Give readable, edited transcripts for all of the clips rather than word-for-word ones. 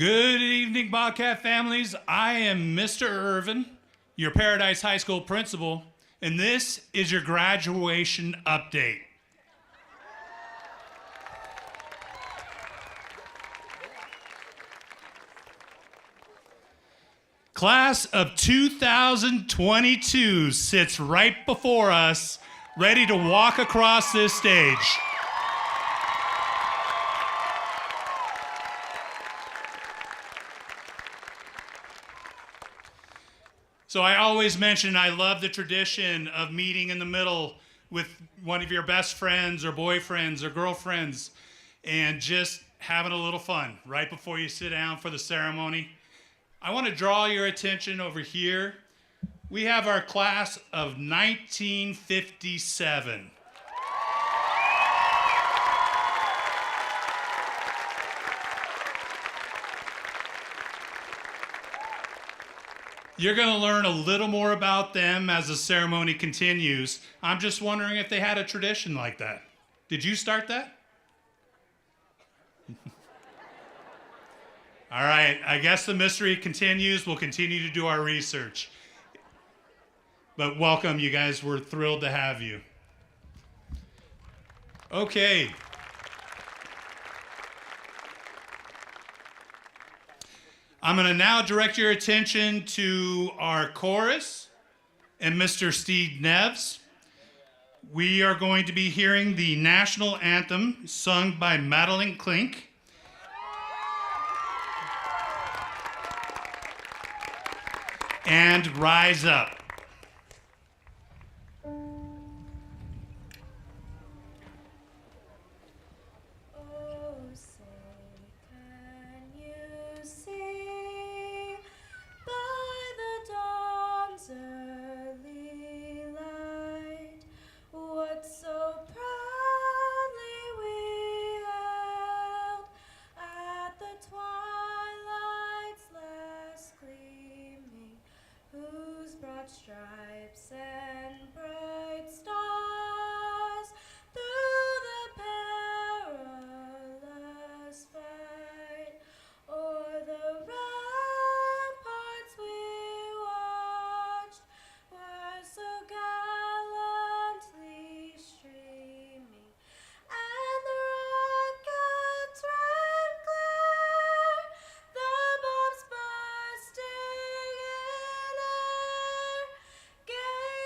Good evening, Bobcat families. I am Mr. Irvin, your Paradise High School principal, and this is your graduation update. Class of 2022 sits right before us, ready to walk across this stage. So I always mention I love the tradition of meeting in the middle with one of your best friends or boyfriends or girlfriends and just having a little fun right before you sit down for the ceremony. I want to draw your attention over here. We have our class of 1957. You're going to learn a little more about them as the ceremony continues. I'm just wondering if they had a tradition like that. Did you start that? All right, I guess the mystery continues. We'll continue to do our research. But welcome, you guys. We're thrilled to have you. Okay. I'm going to now direct your attention to our chorus and Mr. Steve Neves. We are going to be hearing the national anthem sung by Madeline Klink. And Rise Up. Stripes and bright stars through the perilous fight, o'er the ramparts we watched were so gallantly streaming, and the rockets' red glare, the bombs bursting in air, gave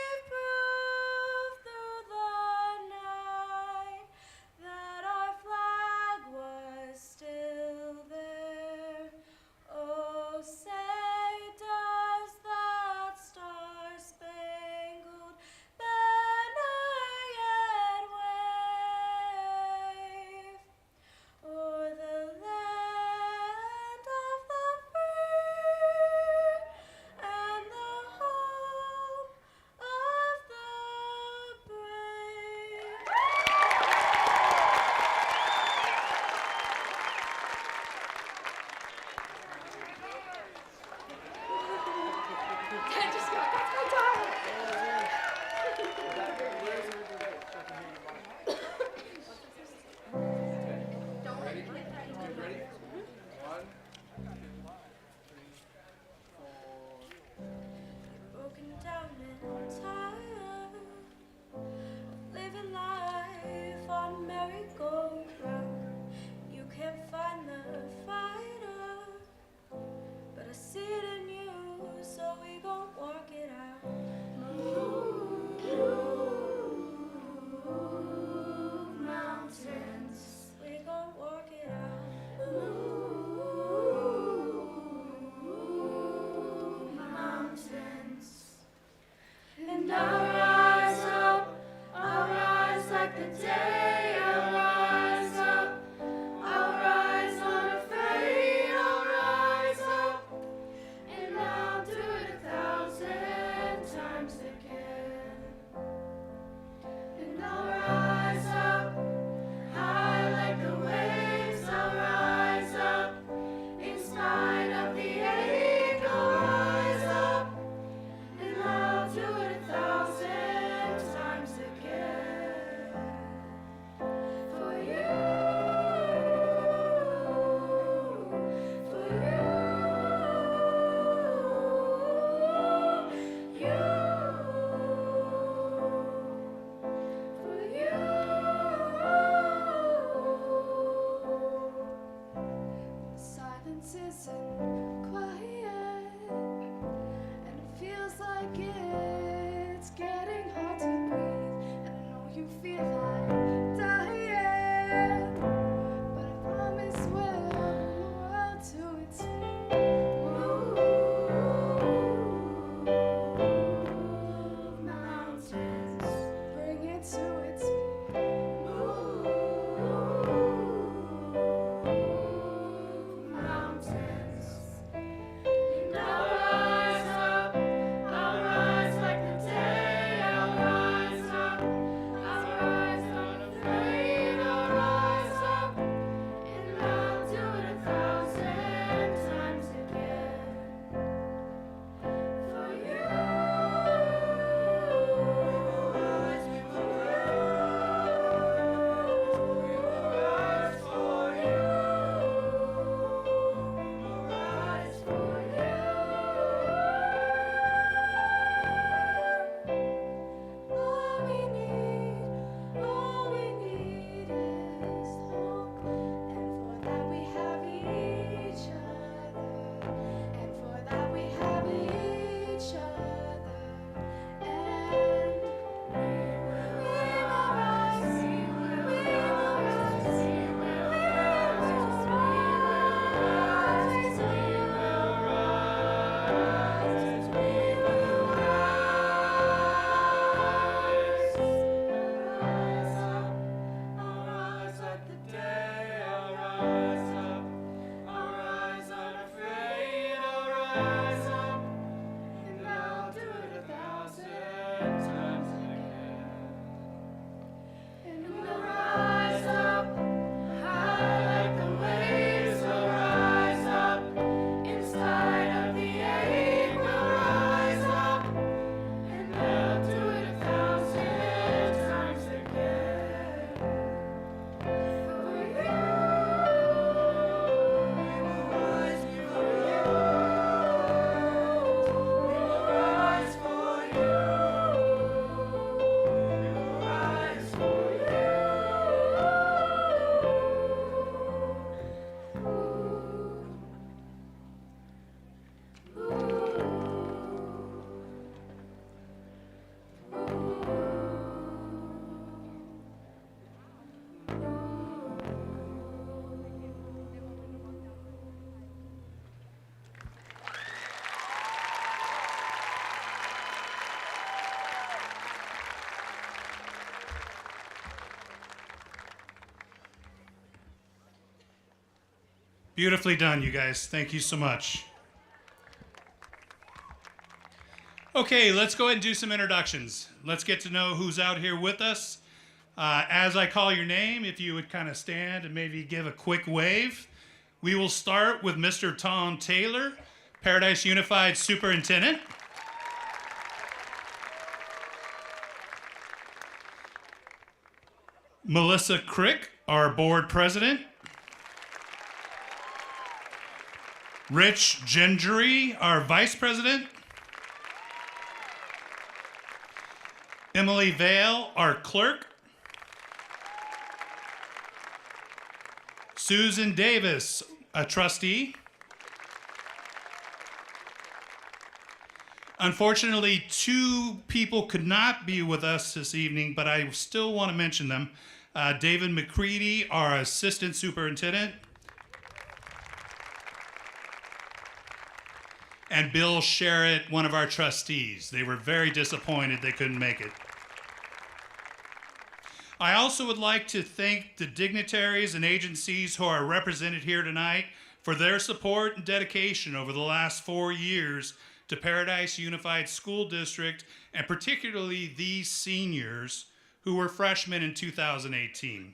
Beautifully done, you guys. Thank you so much. Okay, let's go ahead and do some introductions. Let's get to know who's out here with us. As I call your name, if you would kind of stand and maybe give a quick wave. We will start with Mr. Tom Taylor, Paradise Unified Superintendent. Melissa Crick, our board president. Rich Gendry, our vice president. Emily Vale, our clerk. Susan Davis, a trustee. Unfortunately, 2 people could not be with us this evening, but I still want to mention them. David McCready, our assistant superintendent. And Bill Sherritt, one of our trustees. They were very disappointed they couldn't make it. I also would like to thank the dignitaries and agencies who are represented here tonight for their support and dedication over the last 4 years to Paradise Unified School District, and particularly these seniors who were freshmen in 2018.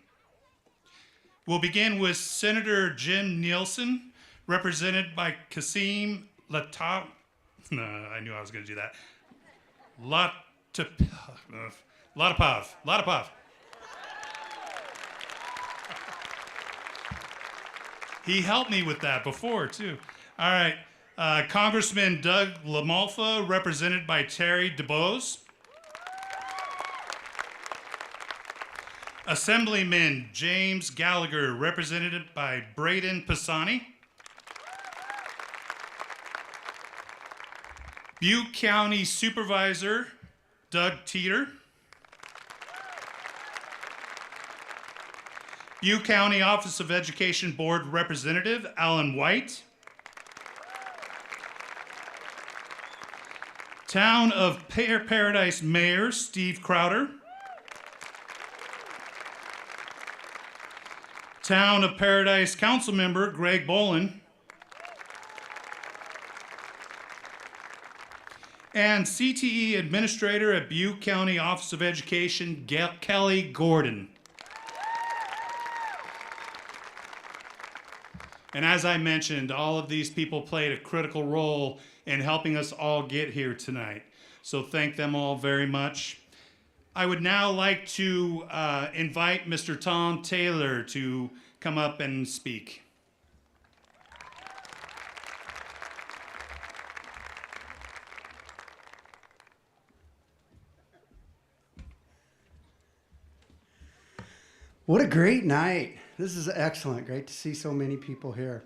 We'll begin with Senator Jim Nielsen, represented by Kasim Latap. No, I knew I was going to do that. Latapov. He helped me with that before, too. All right. Congressman Doug LaMalfa, represented by Terry DeBose. Assemblyman James Gallagher, represented by Braden Pisani. Butte County Supervisor Doug Teeter. Butte County Office of Education Board Representative Alan White. Town of Paradise Mayor Steve Crowder. Town of Paradise Council Member Greg Bolin. And CTE Administrator at Butte County Office of Education Kelly Gordon. And as I mentioned, all of these people played a critical role in helping us all get here tonight. So thank them all very much. I would now like to invite Mr. Tom Taylor to come up and speak. What a great night. This is excellent. Great to see so many people here.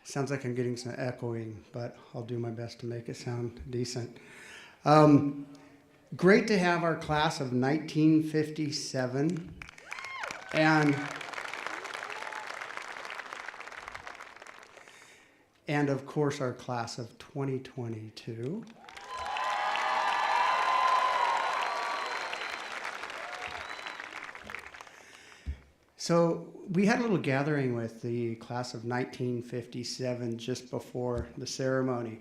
Sounds like I'm getting some echoing, but I'll do my best to make it sound decent. Great to have our class of 1957 and of course our class of 2022. So we had a little gathering with the class of 1957 just before the ceremony.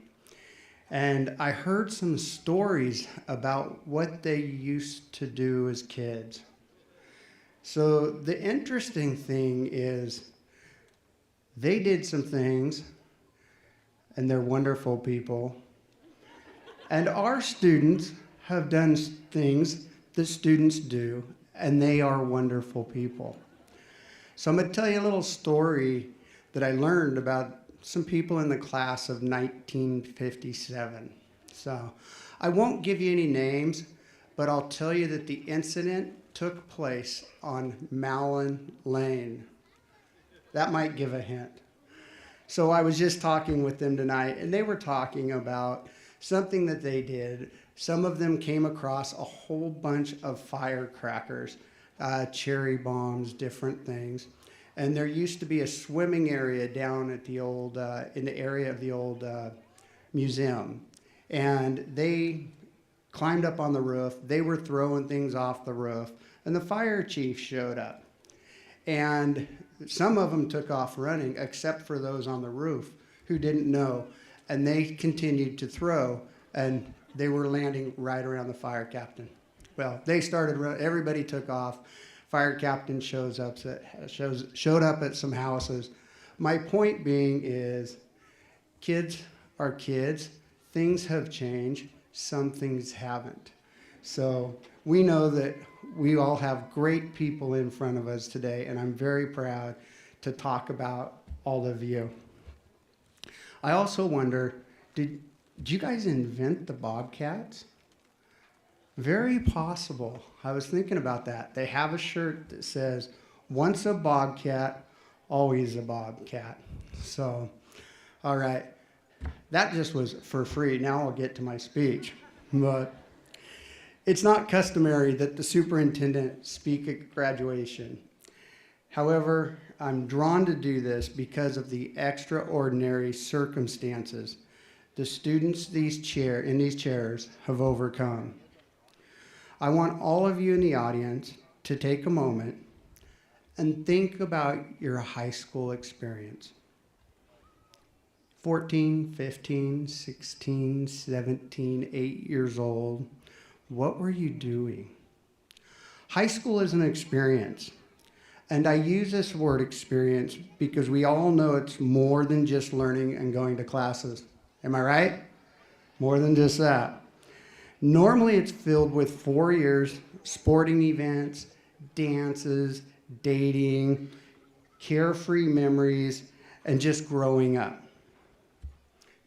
And I heard some stories about what they used to do as kids. So the interesting thing is they did some things, and they're wonderful people. And our students have done things that students do, and they are wonderful people. So I'm going to tell you a little story that I learned about some people in the class of 1957. So I won't give you any names, but I'll tell you that the incident took place on Mallon Lane. That might give a hint. So I was just talking with them tonight, and they were talking about something that they did. Some of them came across a whole bunch of firecrackers, cherry bombs, different things. And there used to be a swimming area down at the old, in the area of the old museum. And they climbed up on the roof. They were throwing things off the roof. And the fire chief showed up. And Some of them took off running, except for those on the roof who didn't know, and they continued to throw, and they were landing right around the fire captain. Well, they started running. Everybody took off. Fire captain showed up at some houses. My point being is, kids are kids. Things have changed. Some things haven't. So we know that we all have great people in front of us today, and I'm very proud to talk about all of you. I also wonder, did you guys invent the Bobcats? Very possible. I was thinking about that. They have a shirt that says, once a Bobcat, always a Bobcat. So, all right. That just was for free. Now I'll get to my speech. But it's not customary that the superintendent speak at graduation. However, I'm drawn to do this because of the extraordinary circumstances the students in these chairs have overcome. I want all of you in the audience to take a moment and think about your high school experience. 14, 15, 16, 17, 8 years old. What were you doing? High school is an experience. And I use this word experience because we all know it's more than just learning and going to classes. Am I right? More than just that. Normally it's filled with 4 years, sporting events, dances, dating, carefree memories, and just growing up.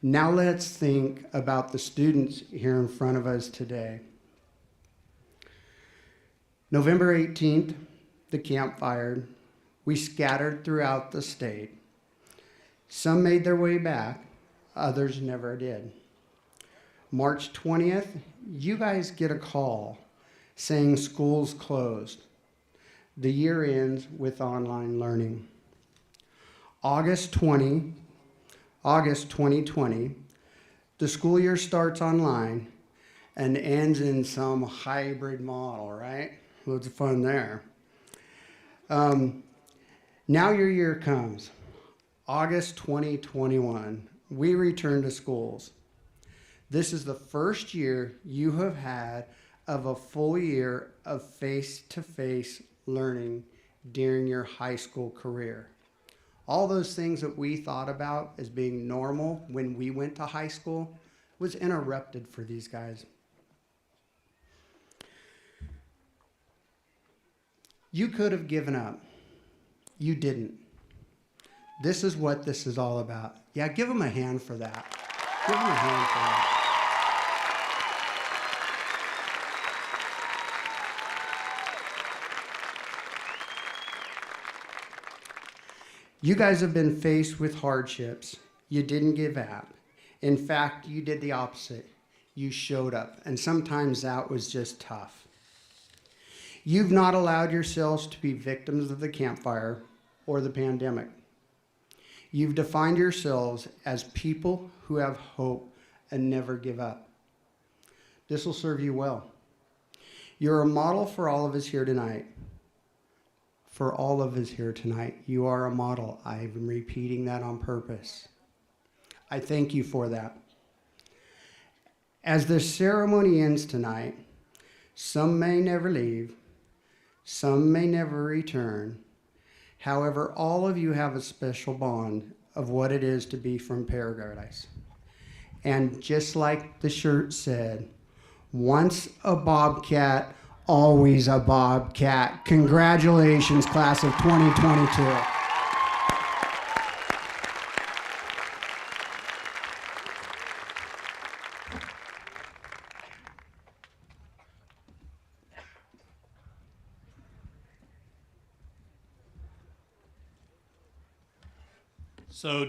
Now let's think about the students here in front of us today. November 18th, the camp fired. We scattered throughout the state. Some made their way back, others never did. March 20th, you guys get a call saying school's closed. The year ends with online learning. August 2020, the school year starts online and ends in some hybrid model, right? Loads of fun there. Now your year comes. August 2021, we return to schools. This is the first year you have had of a full year of face-to-face learning during your high school career. All those things that we thought about as being normal when we went to high school was interrupted for these guys. You could have given up. You didn't. This is what this is all about. Yeah, give them a hand for that. Give them a hand for that. You guys have been faced with hardships. You didn't give up. In fact, you did the opposite. You showed up, and sometimes that was just tough. You've not allowed yourselves to be victims of the campfire or the pandemic. You've defined yourselves as people who have hope and never give up. This will serve you well. You're a model for all of us here tonight. For all of us here tonight, you are a model. I'm repeating that on purpose. I thank you for that. As the ceremony ends tonight, some may never leave, some may never return. However, all of you have a special bond of what it is to be from Paradise. And just like the shirt said, once a Bobcat, always a Bobcat. Congratulations, class of 2022. So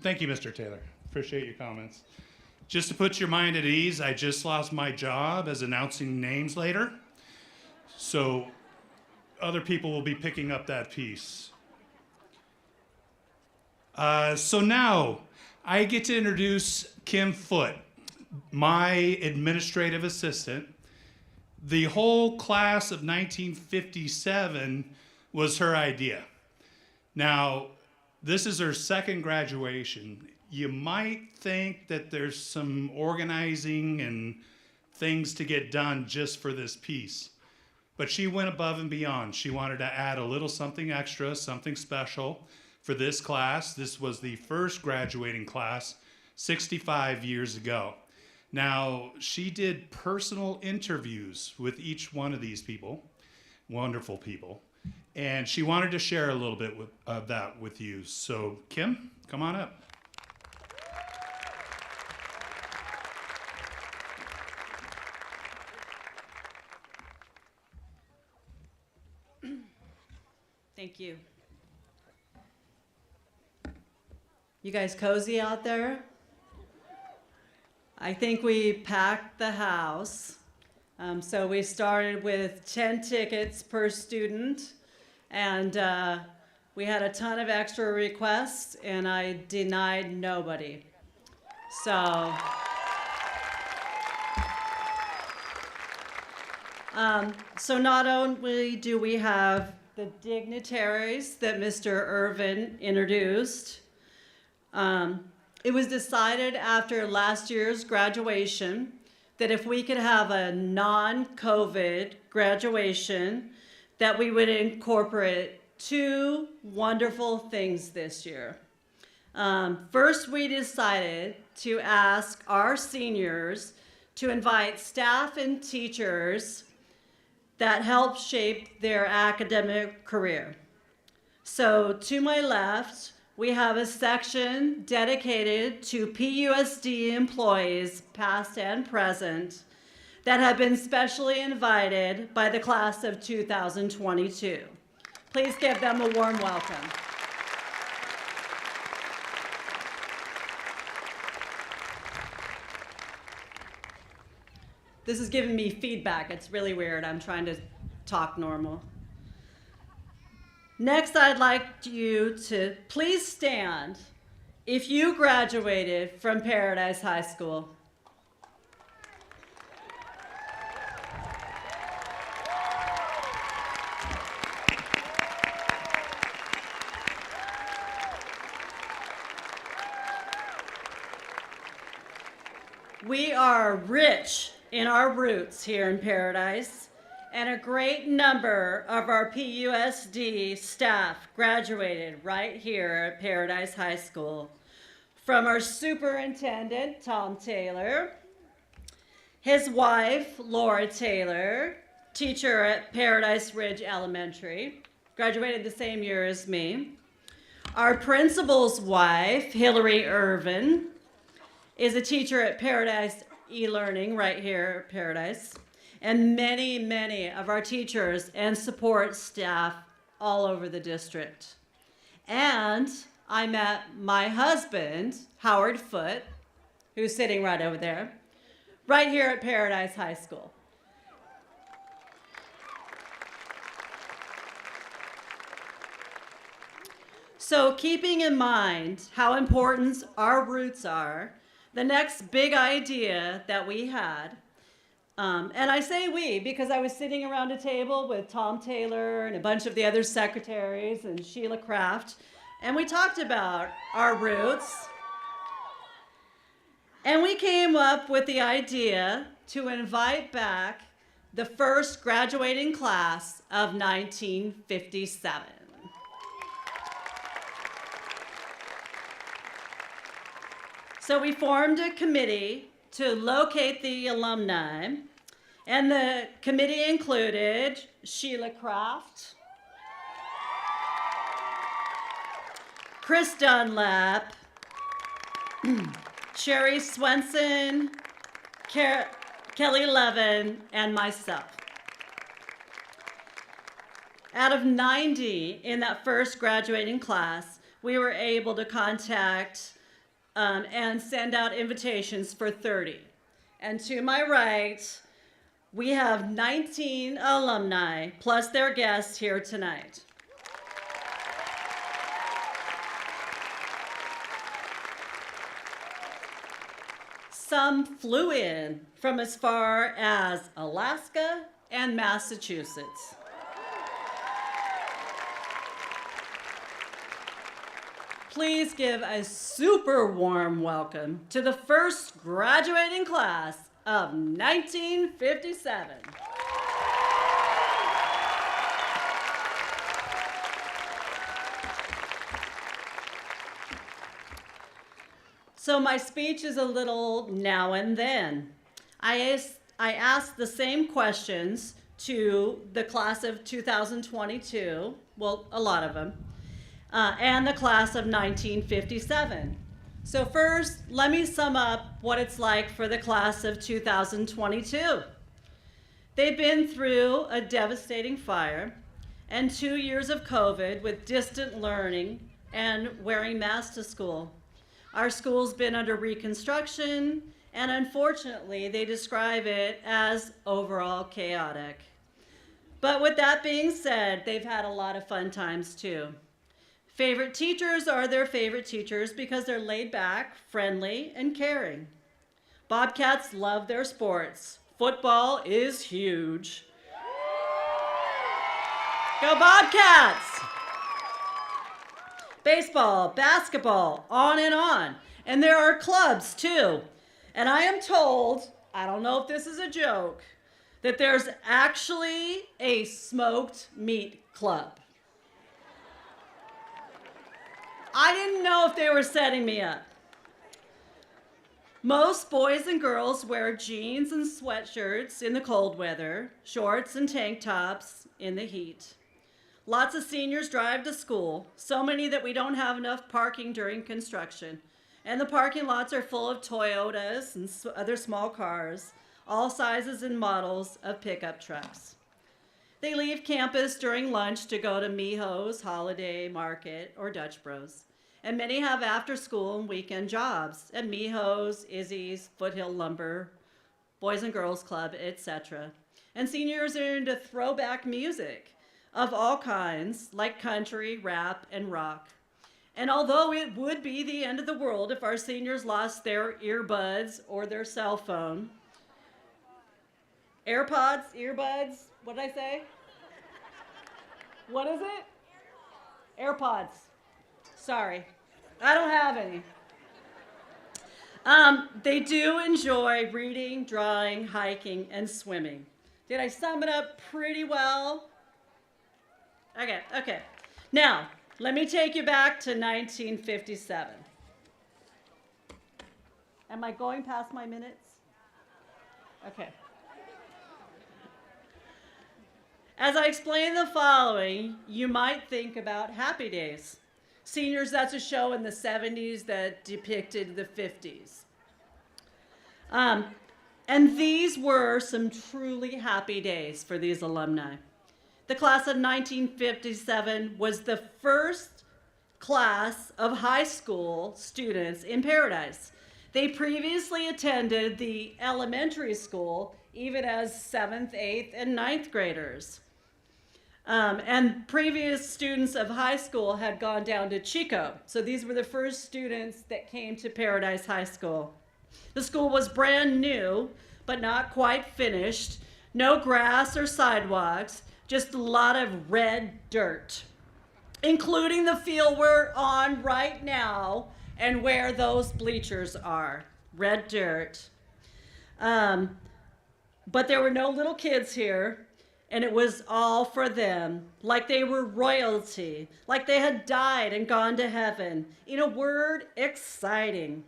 thank you, Mr. Taylor. Appreciate your comments. Just to put your mind at ease, I just lost my job as announcing names later. So other people will be picking up that piece. So now I get to introduce Kim Foote, my administrative assistant. The whole class of 1957 was her idea. Now, this is her second graduation. You might think that there's some organizing and things to get done just for this piece. But she went above and beyond. She wanted to add a little something extra, something special for this class. This was the first graduating class 65 years ago. Now, she did personal interviews with each one of these people, wonderful people, and she wanted to share a little bit of that with you. So, Kim, come on up. Thank you. You guys cozy out there? I think we packed the house. So we started with 10 tickets per student, and we had a ton of extra requests, and I denied nobody. So, so not only do we have the dignitaries that Mr. Irvin introduced, it was decided after last year's graduation that if we could have a non-COVID graduation, that we would incorporate two wonderful things this year. First, we decided to ask our seniors to invite staff and teachers that helped shape their academic career. So to my left, we have a section dedicated to PUSD employees, past and present, that have been specially invited by the class of 2022. Please give them a warm welcome. This is giving me feedback. It's really weird. I'm trying to talk normal. Next, I'd like you to please stand if you graduated from Paradise High School. We are rich in our roots here in Paradise, and a great number of our PUSD staff graduated right here at Paradise High School. From our superintendent, Tom Taylor, his wife, Laura Taylor, teacher at Paradise Ridge Elementary, graduated the same year as me. Our principal's wife, Hillary Irvin, is a teacher at Paradise e-learning right here at Paradise. And many, many of our teachers and support staff all over the district. And I met my husband, Howard Foote, who's sitting right over there, right here at Paradise High School. So keeping in mind how important our roots are, the next big idea that we had, and I say we because I was sitting around a table with Tom Taylor and a bunch of the other secretaries and Sheila Kraft, and we talked about our roots. And we came up with the idea to invite back the first graduating class of 1957. So we formed a committee to locate the alumni, and the committee included Sheila Kraft, Chris Dunlap, Sherry Swenson, Kelly Levin, and myself. Out of 90 in that first graduating class, we were able to contact and send out invitations for 30. And to my right, we have 19 alumni plus their guests here tonight. Some flew in from as far as Alaska and Massachusetts. please give a super warm welcome to the first graduating class of 1957. So my speech is a little now and then. I asked the same questions to the class of 2022, well, a lot of them, and the class of 1957. So first, let me sum up what it's like for the class of 2022. They've been through a devastating fire and 2 years of COVID with distant learning and wearing masks to school. Our school's been under reconstruction, and unfortunately, they describe it as overall chaotic. But with that being said, they've had a lot of fun times too. Favorite teachers are their favorite teachers because they're laid back, friendly, and caring. Bobcats love their sports. Football is huge. Go Bobcats! Baseball, basketball, on and on. And there are clubs too. And I am told, I don't know if this is a joke, that there's actually a smoked meat club. I didn't know if they were setting me up. Most boys and girls wear jeans and sweatshirts in the cold weather, shorts and tank tops in the heat. Lots of seniors drive to school, so many that we don't have enough parking during construction. And the parking lots are full of Toyotas and other small cars, all sizes and models of pickup trucks. They leave campus during lunch to go to Miho's, Holiday Market, or Dutch Bros. And many have after school and weekend jobs at Miho's, Izzy's, Foothill Lumber, Boys and Girls Club, etc. And seniors are into throwback music of all kinds, like country, rap, and rock. And although it would be the end of the world if our seniors lost their earbuds or their cell phone, AirPods, earbuds, what did I say? What is it? AirPods. Sorry, I don't have any. They do enjoy reading, drawing, hiking, and swimming. Did I sum it up pretty well? Okay. Now, let me take you back to 1957. Am I going past my minutes? Okay. As I explain the following, you might think about Happy Days. Seniors, that's a show in the 70s that depicted the 50s. And these were some truly happy days for these alumni. The class of 1957 was the first class of high school students in Paradise. They previously attended the elementary school even as 7th, 8th, and 9th graders. And previous students of high school had gone down to Chico. So these were the first students that came to Paradise High School. The school was brand new, but not quite finished. No grass or sidewalks, just a lot of red dirt, including the field we're on right now and where those bleachers are, red dirt. But there were no little kids here, and it was all for them, like they were royalty, like they had died and gone to heaven. In a word, exciting.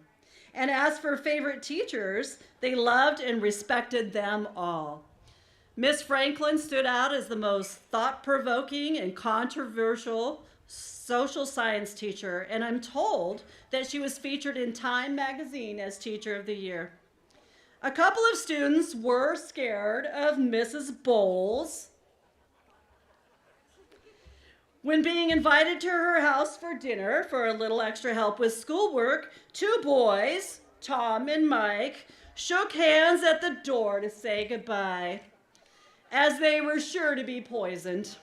And as for favorite teachers, they loved and respected them all. Miss Franklin stood out as the most thought-provoking and controversial social science teacher, and I'm told that she was featured in Time magazine as Teacher of the Year. A couple of students were scared of Mrs. Bowles. When being invited to her house for dinner for a little extra help with schoolwork, two boys, Tom and Mike, shook hands at the door to say goodbye, as they were sure to be poisoned.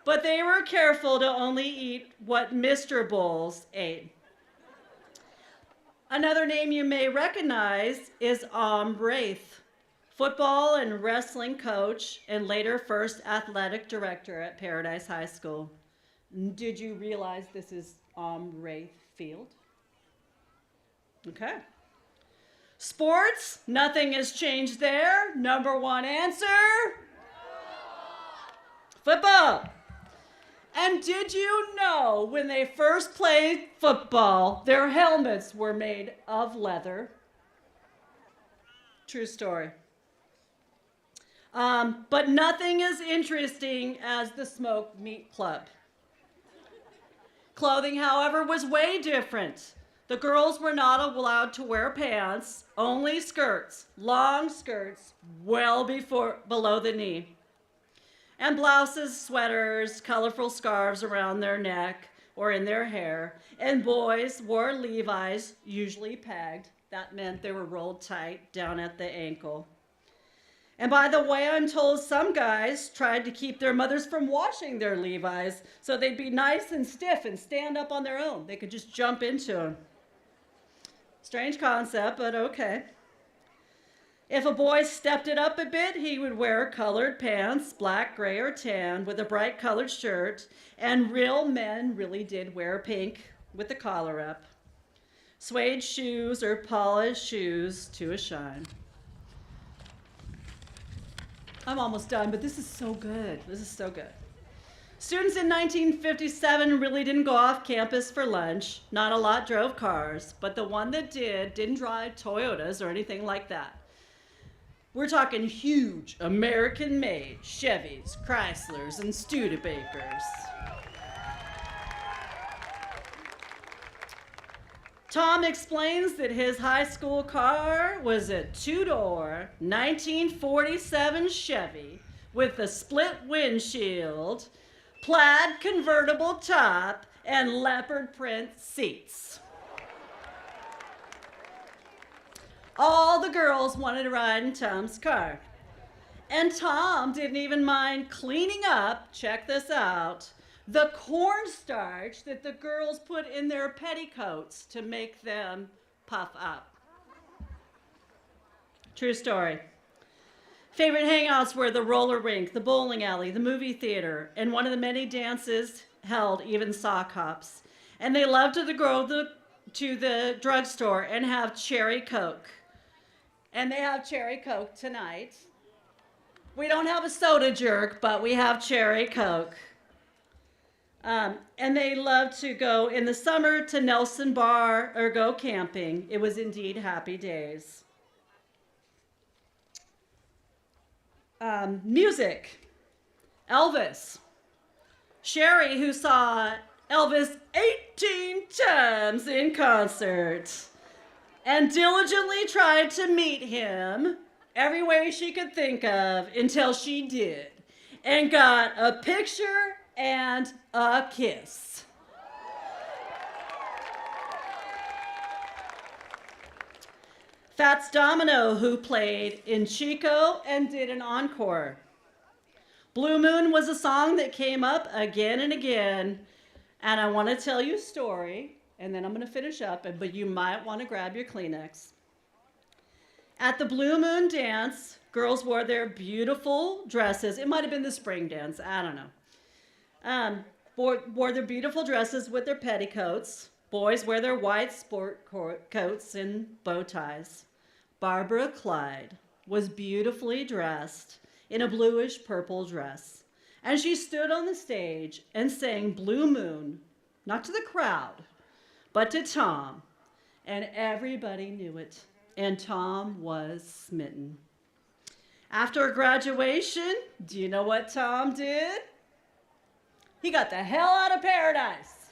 But they were careful to only eat what Mr. Bowles ate. Another name you may recognize is Wraith, football and wrestling coach and later first athletic director at Paradise High School. Did you realize this is Wraith Field? Okay. Sports, nothing has changed there. Number one answer, football. And did you know when they first played football, their helmets were made of leather? True story. But nothing as interesting as the Smoke Meat Club. Clothing, however, was way different. The girls were not allowed to wear pants, only skirts, long skirts, well below the knee. And blouses, sweaters, colorful scarves around their neck or in their hair. And boys wore Levi's, usually pegged. That meant they were rolled tight down at the ankle. And by the way, I'm told some guys tried to keep their mothers from washing their Levi's so they'd be nice and stiff and stand up on their own. They could just jump into them. Strange concept, but okay. If a boy stepped it up a bit, he would wear colored pants, black, gray, or tan, with a bright colored shirt, and real men really did wear pink with the collar up. Suede shoes or polished shoes to a shine. I'm almost done, but this is so good. This is so good. Students in 1957 really didn't go off campus for lunch. Not a lot drove cars, but the one that didn't drive Toyotas or anything like that. We're talking huge American-made Chevys, Chryslers, and Studebakers. Tom explains that his high school car was a two-door 1947 Chevy with a split windshield, plaid convertible top, and leopard print seats. All the girls wanted to ride in Tom's car. And Tom didn't even mind cleaning up, check this out, the cornstarch that the girls put in their petticoats to make them puff up. True story. Favorite hangouts were the roller rink, the bowling alley, the movie theater, and one of the many dances held even sock hops. And they loved to go to the drugstore and have cherry Coke. And they have cherry Coke tonight. We don't have a soda jerk, but we have cherry Coke. And they loved to go in the summer to Nelson Bar or go camping. It was indeed happy days. Music. Elvis. Sherry, who saw Elvis 18 times in concert and diligently tried to meet him every way she could think of until she did and got a picture and a kiss. Fats Domino, who played in Chico and did an encore. Blue Moon was a song that came up again and again, and I want to tell you a story, and then I'm going to finish up, but you might want to grab your Kleenex. At the Blue Moon dance, girls wore their beautiful dresses. It might have been the spring dance, I don't know. Wore their beautiful dresses with their petticoats. Boys wear their white sport coats and bow ties. Barbara Clyde was beautifully dressed in a bluish purple dress. And she stood on the stage and sang Blue Moon, not to the crowd, but to Tom. And everybody knew it. And Tom was smitten. After graduation, do you know what Tom did? He got the hell out of paradise.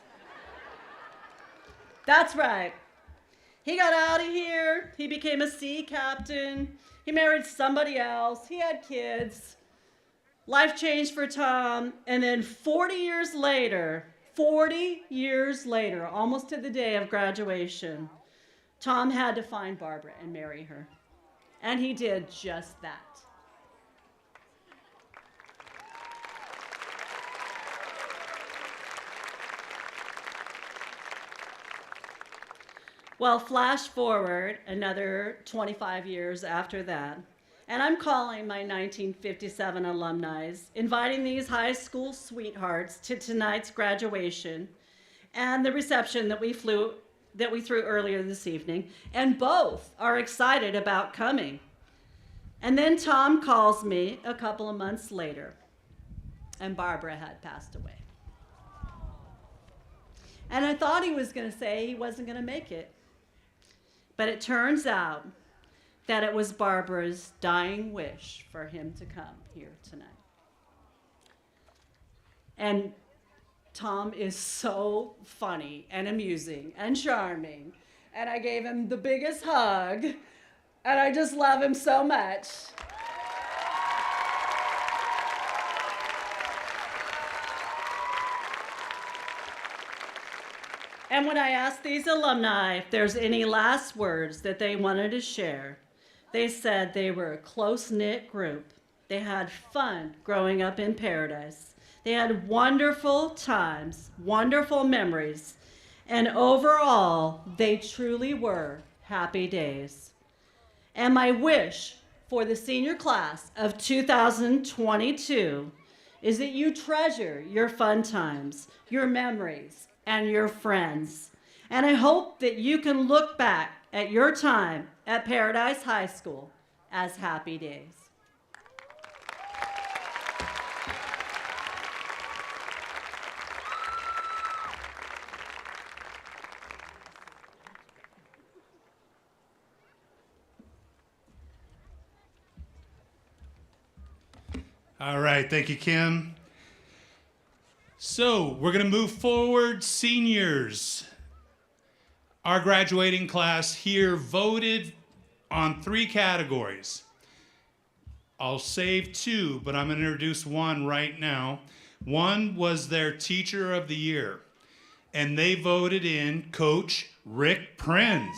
That's right. He got out of here. He became a sea captain. He married somebody else. He had kids. Life changed for Tom. And then 40 years later, almost to the day of graduation, Tom had to find Barbara and marry her. And he did just that. Well, flash forward another 25 years after that, And I'm calling my 1957 alumni, inviting these high school sweethearts to tonight's graduation and the reception that we threw earlier this evening, and both are excited about coming. And then Tom calls me a couple of months later, and Barbara had passed away. And I thought he was going to say he wasn't going to make it. But it turns out that it was Barbara's dying wish for him to come here tonight. And Tom is so funny and amusing and charming. And I gave him the biggest hug. And I just love him so much. And when I asked these alumni if there's any last words that they wanted to share, they said they were a close-knit group. They had fun growing up in Paradise. They had wonderful times, wonderful memories, and overall, they truly were happy days. And my wish for the senior class of 2022 is that you treasure your fun times, your memories, and your friends. And I hope that you can look back at your time at Paradise High School as happy days. All right, thank you, Kim. So we're going to move forward. Seniors, our graduating class here voted on 3 categories. I'll save 2, but I'm going to introduce one right now. One was their Teacher of the Year, and they voted in Coach Rick Prinz.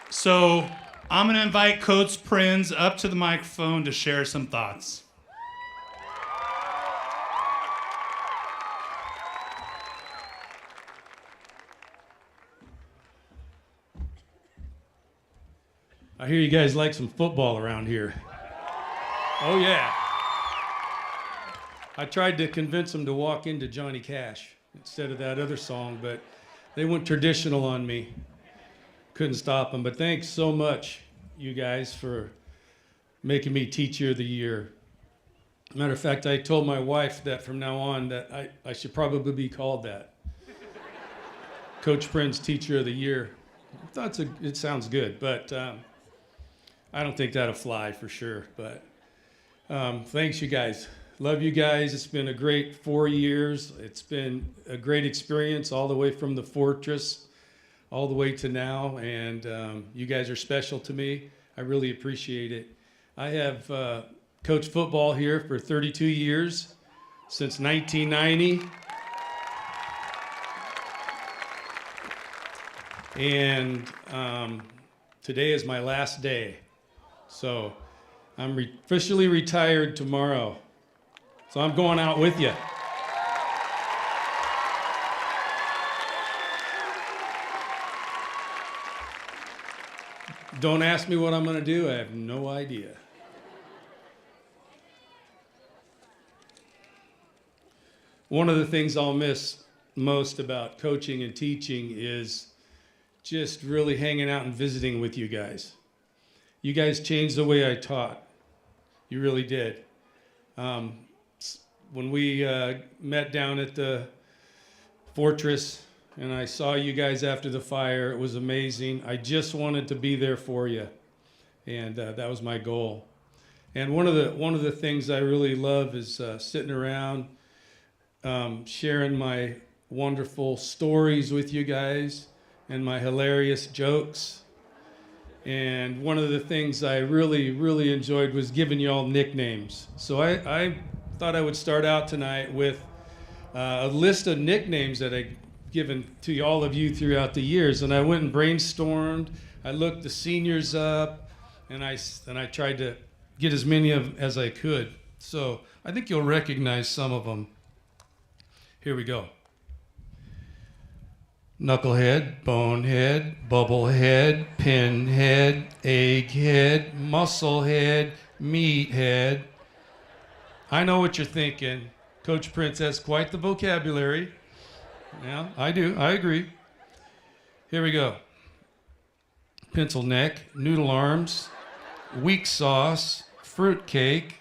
So I'm going to invite Coach Prinz up to the microphone to share some thoughts. I hear you guys like some football around here. Oh, yeah. I tried to convince them to walk into Johnny Cash instead of that other song, but they went traditional on me. Couldn't stop them. But thanks so much, you guys, for making me Teacher of the Year. Matter of fact, I told my wife that from now on that I should probably be called that. Coach Prinz, Teacher of the Year. I thought it sounds good, but I don't think that'll fly for sure. But thanks, you guys. Love you guys. It's been a great 4 years. It's been a great experience all the way from the Fortress all the way to now, and you guys are special to me. I really appreciate it. I have coached football here for 32 years, since 1990. And today is my last day. So I'm officially retired tomorrow. So I'm going out with you. Don't ask me what I'm going to do. I have no idea. One of the things I'll miss most about coaching and teaching is just really hanging out and visiting with you guys. You guys changed the way I taught. You really did. When we met down at the Fortress, and I saw you guys after the fire, it was amazing. I just wanted to be there for you, and that was my goal. And one of the things I really love is sitting around, sharing my wonderful stories with you guys and my hilarious jokes. And one of the things I really, really enjoyed was giving you all nicknames. So I thought I would start out tonight with a list of nicknames that I've given to all of you throughout the years. And I went and brainstormed. I looked the seniors up, and I tried to get as many as I could. So I think you'll recognize some of them. Here we go. Knucklehead, bonehead, bubblehead, pinhead, egghead, musclehead, meathead. I know what you're thinking. Coach Prince has quite the vocabulary. Yeah, I do. I agree. Here we go. Pencil neck, noodle arms, weak sauce, fruitcake,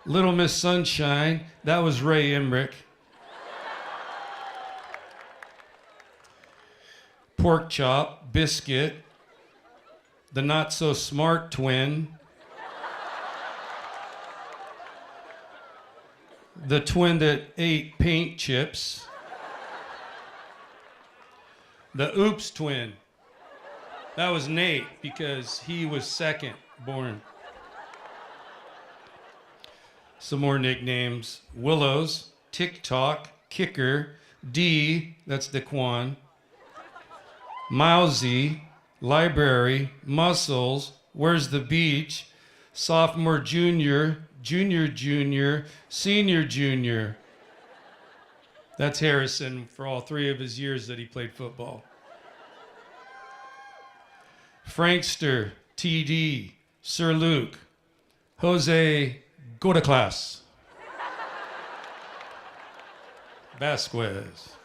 Little Miss Sunshine. That was Ray Emmerich. Pork chop, biscuit, the not so smart twin, the twin that ate paint chips, the oops twin. That was Nate because he was second born. Some more nicknames: Willows, TikTok, Kicker, D, that's Daquan, Mousy, Library, Muscles, Where's the Beach, Sophomore, Junior, Junior, Junior, Senior, Junior. That's Harrison for all 3 of his years that he played football. Frankster, TD, Sir Luke, Jose, go to class. Vasquez.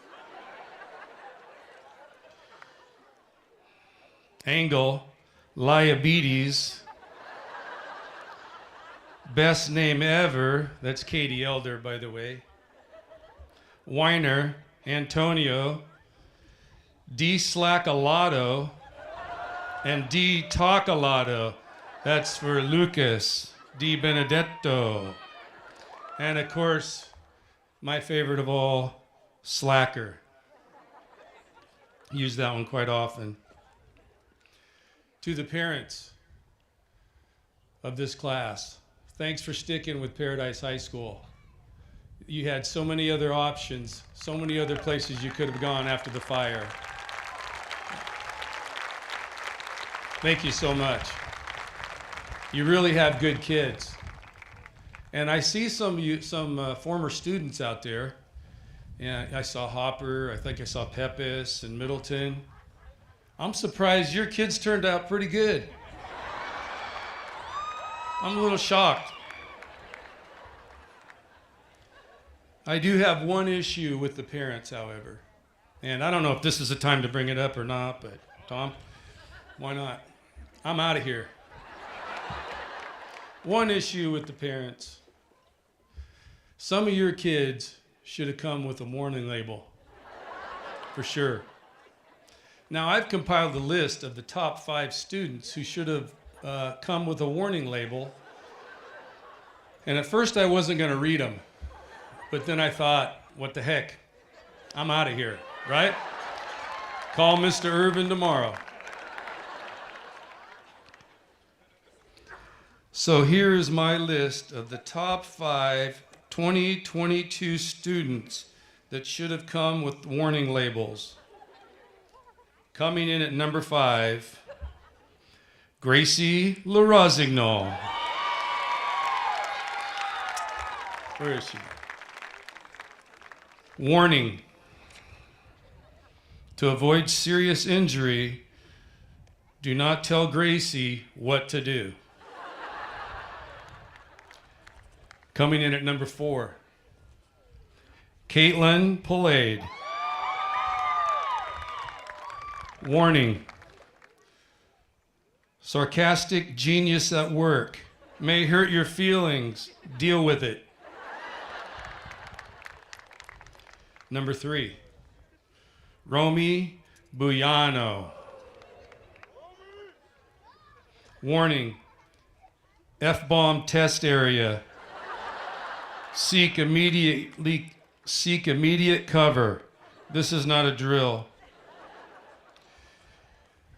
Angle, Liabetes, best name ever, that's Katie Elder, by the way. Weiner, Antonio, D Slackalato, and D Talkalato, that's for Lucas, D Benedetto. And of course, my favorite of all, Slacker. Use that one quite often. To the parents of this class, thanks for sticking with Paradise High School. You had so many other options, so many other places you could have gone after the fire. Thank you so much. You really have good kids. And I see some former students out there. Yeah, I saw Hopper, I think I saw Pepis and Middleton. I'm surprised your kids turned out pretty good. I'm a little shocked. I do have one issue with the parents, however. And I don't know if this is the time to bring it up or not, but Tom, why not? I'm out of here. One issue with the parents. Some of your kids should have come with a warning label, for sure. Now, I've compiled a list of the top 5 students who should have come with a warning label. And at first I wasn't going to read them. But then I thought, what the heck? I'm out of here, right? Call Mr. Irvin tomorrow. So here's my list of the top 5 2022 students that should have come with warning labels. Coming in at number 5, Gracie LaRosignol. Where is she? Warning. To avoid serious injury, do not tell Gracie what to do. Coming in at number 4, Caitlin Polade. Warning. Sarcastic genius at work. May hurt your feelings. Deal with it. Number 3, Romy Buyano. Warning. F-bomb test area. Seek immediate cover. This is not a drill.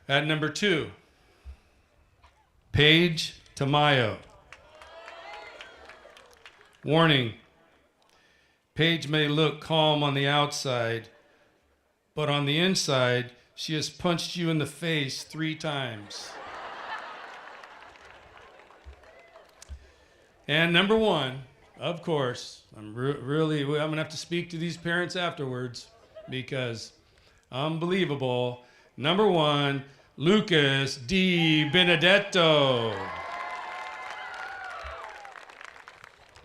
At number 2, Paige Tamayo. Warning. Paige may look calm on the outside, but on the inside, she has punched you in the face 3 times. And number 1, of course, I'm going to have to speak to these parents afterwards because Unbelievable. Number 1, Lucas Di Benedetto.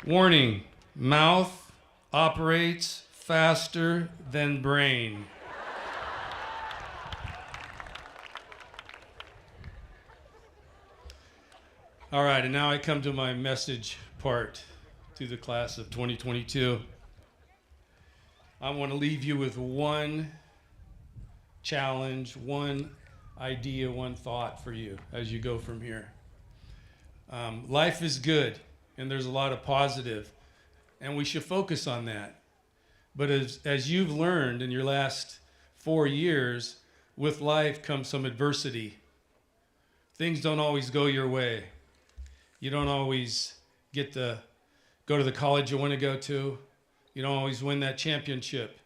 Warning, mouth operates faster than brain. All right, and now I come to my message part to the class of 2022. I want to leave you with one challenge, one idea, one thought for you as you go from here. Life is good, and there's a lot of positive, and we should focus on that. But as you've learned in your last 4 years, with life comes some adversity. Things don't always go your way. You don't always get to go to the college you want to go to. You don't always win that championship.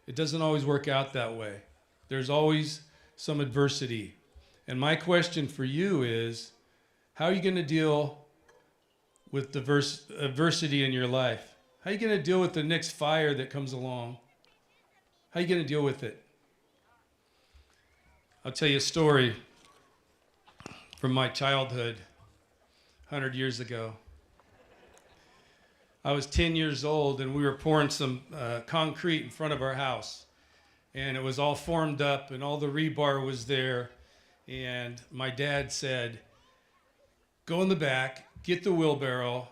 It doesn't always work out that way. There's always some adversity. And my question for you is, how are you going to deal with adversity in your life? How are you going to deal with the next fire that comes along? How are you going to deal with it? I'll tell you a story from my childhood, 100 years ago. I was 10 years old, and we were pouring some concrete in front of our house. And it was all formed up, and all the rebar was there. And my dad said, go in the back, get the wheelbarrow,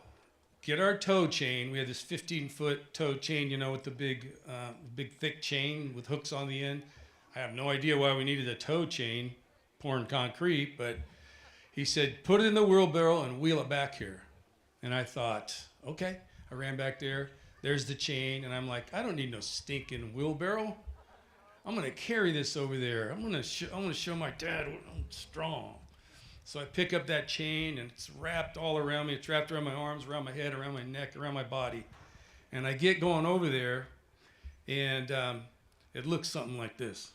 get our tow chain. We had this 15-foot tow chain, you know, with the big thick chain with hooks on the end. I have no idea why we needed a tow chain pouring concrete, but he said, put it in the wheelbarrow and wheel it back here. And I thought, okay. I ran back there. There's the chain, and I'm like, I don't need no stinking wheelbarrow. I'm gonna carry this over there. I'm gonna show my dad I'm strong. So I pick up that chain, and it's wrapped all around me. It's wrapped around my arms, around my head, around my neck, around my body. And I get going over there, and it looks something like this.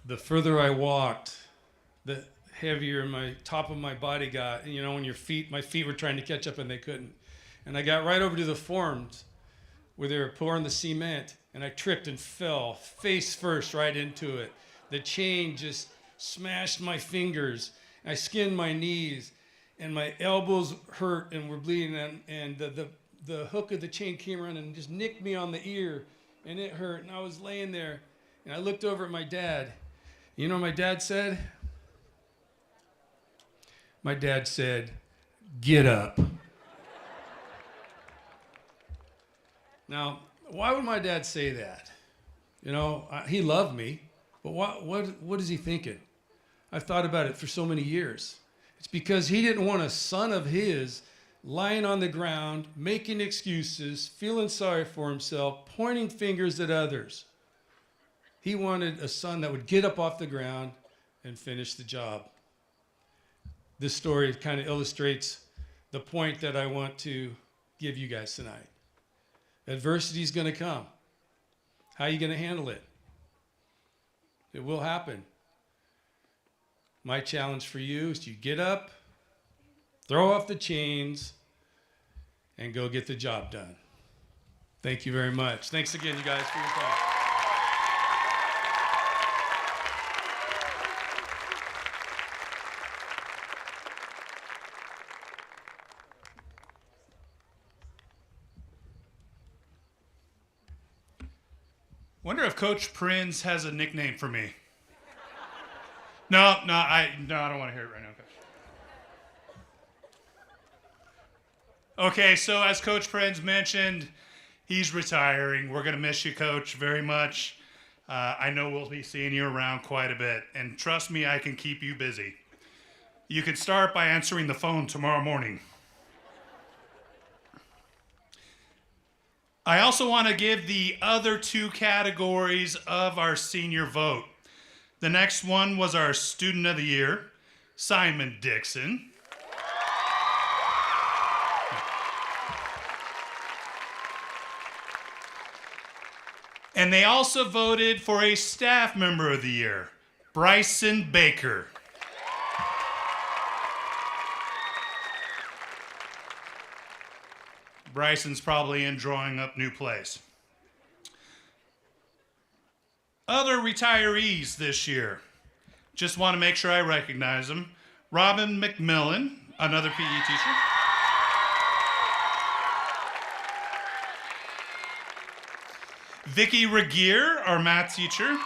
The further I walked, the heavier my top of my body got. You know, when my feet were trying to catch up and they couldn't. And I got right over to the forms where they were pouring the cement, and I tripped and fell face first right into it. The chain just smashed my fingers. I skinned my knees, and my elbows hurt and were bleeding, and the hook of the chain came around and just nicked me on the ear, and it hurt. And I was laying there, and I looked over at my dad. You know what my dad said? My dad said, get up. Now, why would my dad say that? You know, he loved me, but what is he thinking? I've thought about it for so many years. It's because he didn't want a son of his lying on the ground, making excuses, feeling sorry for himself, pointing fingers at others. He wanted a son that would get up off the ground and finish the job. This story kind of illustrates the point that I want to give you guys tonight. Adversity is going to come. How are you going to handle it? It will happen. My challenge for you is to get up, throw off the chains, and go get the job done. Thank you very much. Thanks again, you guys, for your time. Wonder if Coach Prinz has a nickname for me. No, I don't want to hear it right now, Coach. Okay, so as Coach Prinz mentioned, he's retiring. We're going to miss you, Coach, very much. I know we'll be seeing you around quite a bit, and trust me, I can keep you busy. You can start by answering the phone tomorrow morning. I also want to give the other two categories of our senior vote. The next one was our Student of the Year, Simon Dixon. And they also voted for a Staff Member of the Year, Bryson Baker. Bryson's probably in drawing up new plays. Other retirees this year. Just want to make sure I recognize them. Robin McMillan, another PE teacher. Vicki Regier, our math teacher.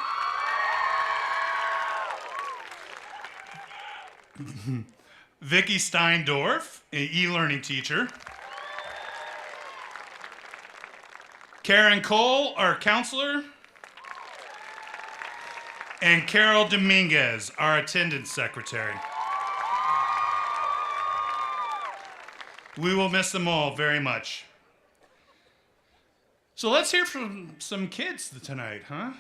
Vicki Steindorf, an e-learning teacher. Karen Cole, our counselor. And Carol Dominguez, our attendance secretary. We will miss them all very much. So let's hear from some kids tonight, huh?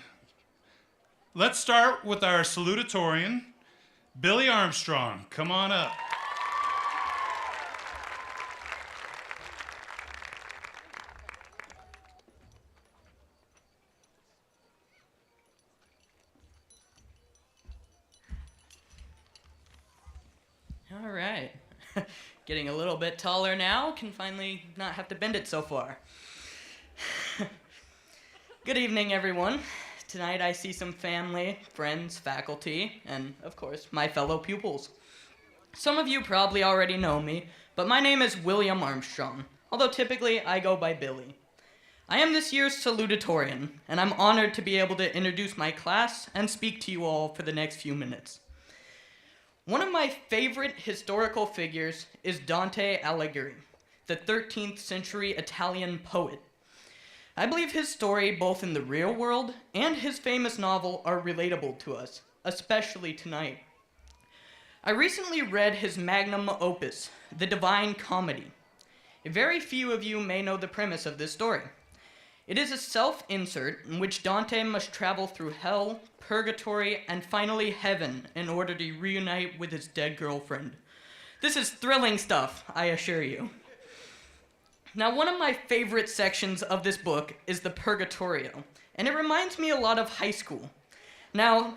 Let's start with our salutatorian, Billy Armstrong. Come on up. All right. Getting a little bit taller now, can finally not have to bend it so far. Good evening, everyone. Tonight I see some family, friends, faculty, and, of course, my fellow pupils. Some of you probably already know me, but my name is William Armstrong, although typically I go by Billy. I am this year's salutatorian, and I'm honored to be able to introduce my class and speak to you all for the next few minutes. One of my favorite historical figures is Dante Alighieri, the 13th century Italian poet. I believe his story, both in the real world and his famous novel, are relatable to us, especially tonight. I recently read his magnum opus, The Divine Comedy. Very few of you may know the premise of this story. It is a self-insert in which Dante must travel through hell, purgatory, and finally heaven in order to reunite with his dead girlfriend. This is thrilling stuff, I assure you. Now, one of my favorite sections of this book is the Purgatorio, and it reminds me a lot of high school. Now,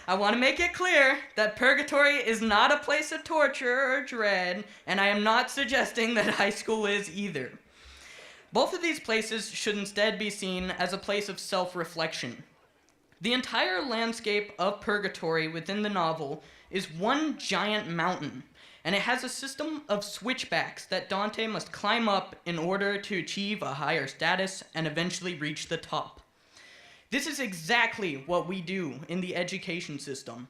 I want to make it clear that purgatory is not a place of torture or dread, and I am not suggesting that high school is either. Both of these places should instead be seen as a place of self-reflection. The entire landscape of purgatory within the novel is one giant mountain, and it has a system of switchbacks that Dante must climb up in order to achieve a higher status and eventually reach the top. This is exactly what we do in the education system.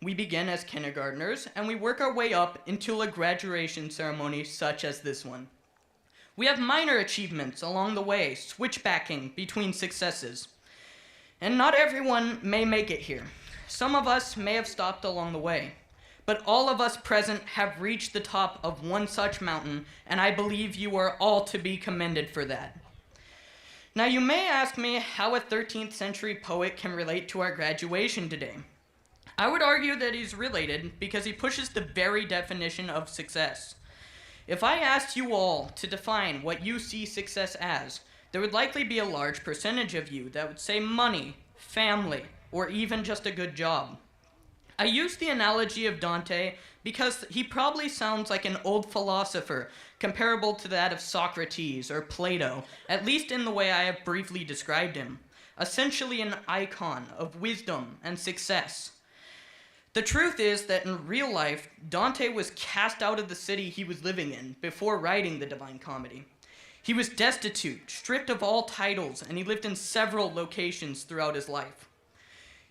We begin as kindergartners, and we work our way up until a graduation ceremony such as this one. We have minor achievements along the way, switchbacking between successes. And not everyone may make it here. Some of us may have stopped along the way. But all of us present have reached the top of one such mountain, and I believe you are all to be commended for that. Now, you may ask me how a 13th century poet can relate to our graduation today. I would argue that he's related because he pushes the very definition of success. If I asked you all to define what you see success as, there would likely be a large percentage of you that would say money, family, or even just a good job. I use the analogy of Dante because he probably sounds like an old philosopher, comparable to that of Socrates or Plato, at least in the way I have briefly described him, essentially an icon of wisdom and success. The truth is that in real life, Dante was cast out of the city he was living in before writing the Divine Comedy. He was destitute, stripped of all titles, and he lived in several locations throughout his life.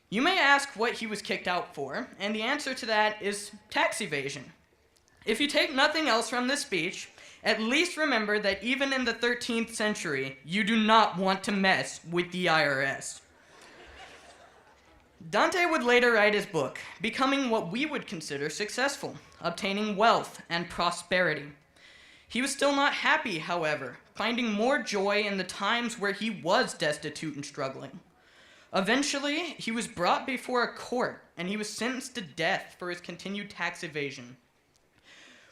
You may ask what he was kicked out for, and the answer to that is tax evasion. If you take nothing else from this speech, at least remember that even in the 13th century, you do not want to mess with the IRS. Dante would later write his book, becoming what we would consider successful, obtaining wealth and prosperity. He was still not happy, however, finding more joy in the times where he was destitute and struggling. Eventually, he was brought before a court, and he was sentenced to death for his continued tax evasion.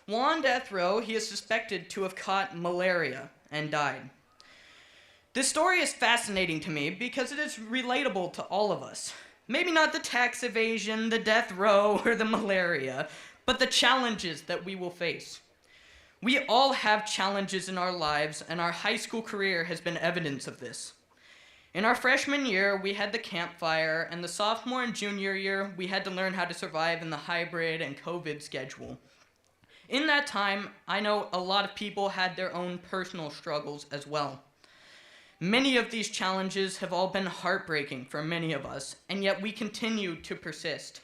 While on death row, he is suspected to have caught malaria and died. This story is fascinating to me because it is relatable to all of us. Maybe not the tax evasion, the death row, or the malaria, but the challenges that we will face. We all have challenges in our lives, and our high school career has been evidence of this. In our freshman year, we had the campfire, and the sophomore and junior year, we had to learn how to survive in the hybrid and COVID schedule. In that time, I know a lot of people had their own personal struggles as well. Many of these challenges have all been heartbreaking for many of us, and yet we continue to persist.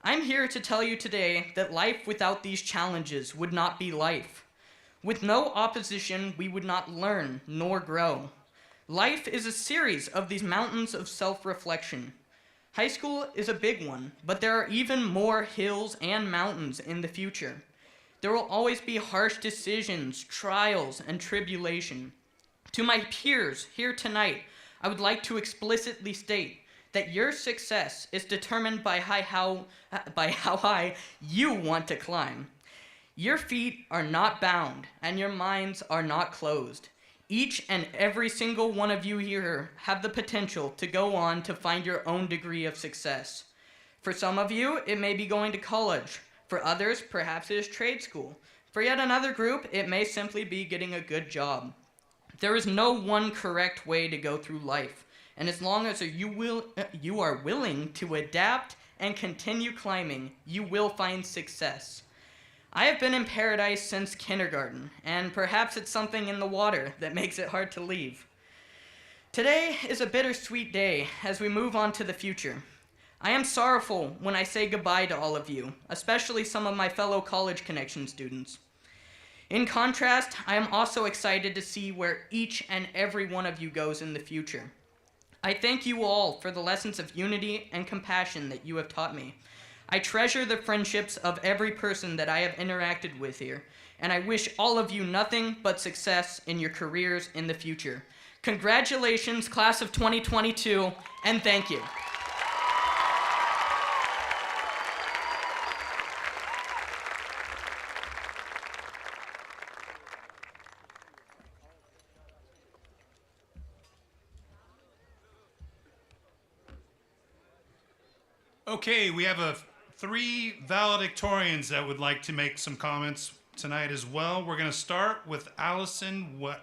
I'm here to tell you today that life without these challenges would not be life. With no opposition, we would not learn nor grow. Life is a series of these mountains of self-reflection. High school is a big one, but there are even more hills and mountains in the future. There will always be harsh decisions, trials, and tribulation. To my peers here tonight, I would like to explicitly state that your success is determined by how high you want to climb. Your feet are not bound, and your minds are not closed. Each and every single one of you here have the potential to go on to find your own degree of success. For some of you, it may be going to college. For others, perhaps it is trade school. For yet another group, it may simply be getting a good job. There is no one correct way to go through life, and as long as you are willing to adapt and continue climbing, you will find success. I have been in paradise since kindergarten, and perhaps it's something in the water that makes it hard to leave. Today is a bittersweet day as we move on to the future. I am sorrowful when I say goodbye to all of you, especially some of my fellow College Connection students. In contrast, I am also excited to see where each and every one of you goes in the future. I thank you all for the lessons of unity and compassion that you have taught me. I treasure the friendships of every person that I have interacted with here, and I wish all of you nothing but success in your careers in the future. Congratulations, class of 2022, and thank you. Okay, we have three valedictorians that would like to make some comments tonight as well. We're going to start with Allison Weber.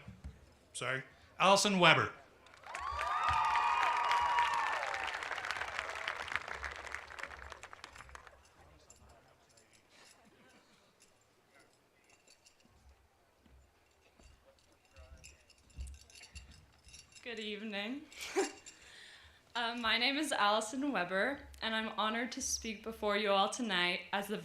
Good evening. My name is Allison Weber, and I'm honored to speak before you all tonight as one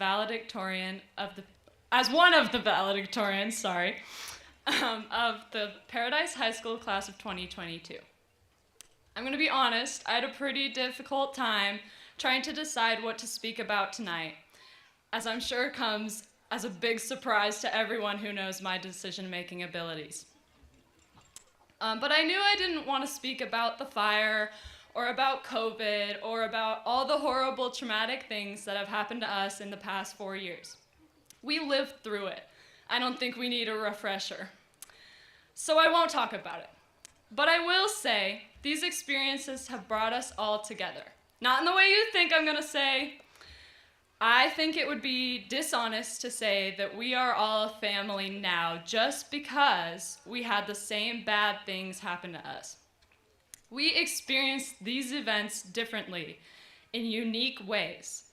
of the valedictorians, of the Paradise High School class of 2022. I'm going to be honest, I had a pretty difficult time trying to decide what to speak about tonight, as I'm sure comes as a big surprise to everyone who knows my decision-making abilities. But I knew I didn't want to speak about the fire or about COVID, or about all the horrible traumatic things that have happened to us in the past 4 years. We lived through it. I don't think we need a refresher. So I won't talk about it. But I will say, these experiences have brought us all together. Not in the way you think I'm gonna say. I think it would be dishonest to say that we are all a family now just because we had the same bad things happen to us. We experience these events differently, in unique ways.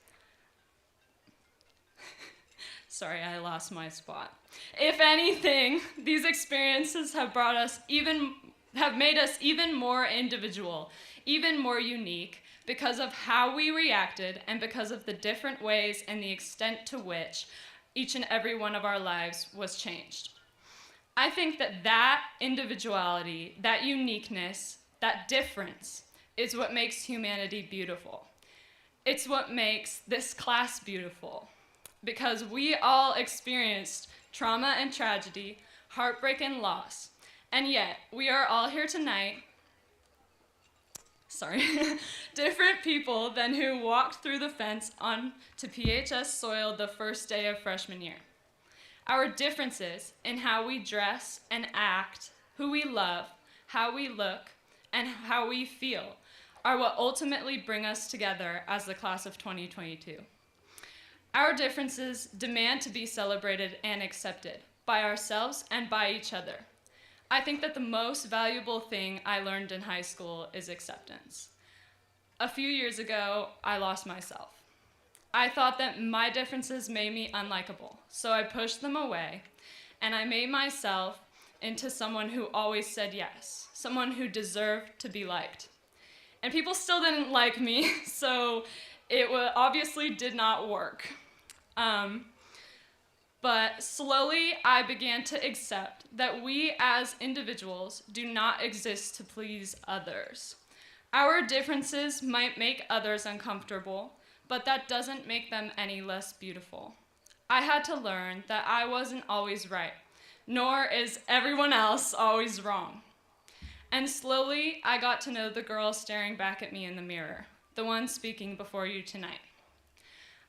Sorry, I lost my spot. If anything, these experiences have made us even more individual, even more unique, because of how we reacted and because of the different ways and the extent to which each and every one of our lives was changed. I think that individuality, that uniqueness, that difference is what makes humanity beautiful. It's what makes this class beautiful, because we all experienced trauma and tragedy, heartbreak and loss, and yet we are all here tonight, different people than who walked through the fence onto PHS soil the first day of freshman year. Our differences in how we dress and act, who we love, how we look, and how we feel are what ultimately bring us together as the class of 2022. Our differences demand to be celebrated and accepted, by ourselves, and by each other. I think that the most valuable thing I learned in high school is acceptance. A few years ago, I lost myself. I thought that my differences made me unlikable, so I pushed them away, and I made myself into someone who always said yes, someone who deserved to be liked. And people still didn't like me, so it obviously did not work. But slowly I began to accept that we as individuals do not exist to please others. Our differences might make others uncomfortable, but that doesn't make them any less beautiful. I had to learn that I wasn't always right, nor is everyone else always wrong. And slowly I got to know the girl staring back at me in the mirror, the one speaking before you tonight.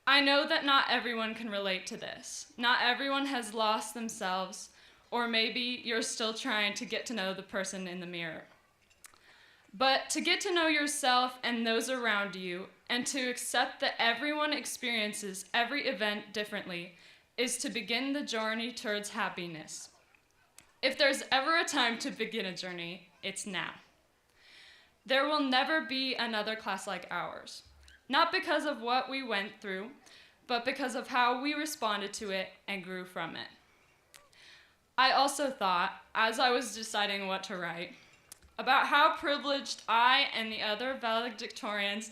I know that not everyone can relate to this. Not everyone has lost themselves, or maybe you're still trying to get to know the person in the mirror. But to get to know yourself and those around you, and to accept that everyone experiences every event differently, is to begin the journey towards happiness. If there's ever a time to begin a journey, it's now. There will never be another class like ours. Not because of what we went through, but because of how we responded to it and grew from it. I also thought, as I was deciding what to write, about how privileged I and the other valedictorians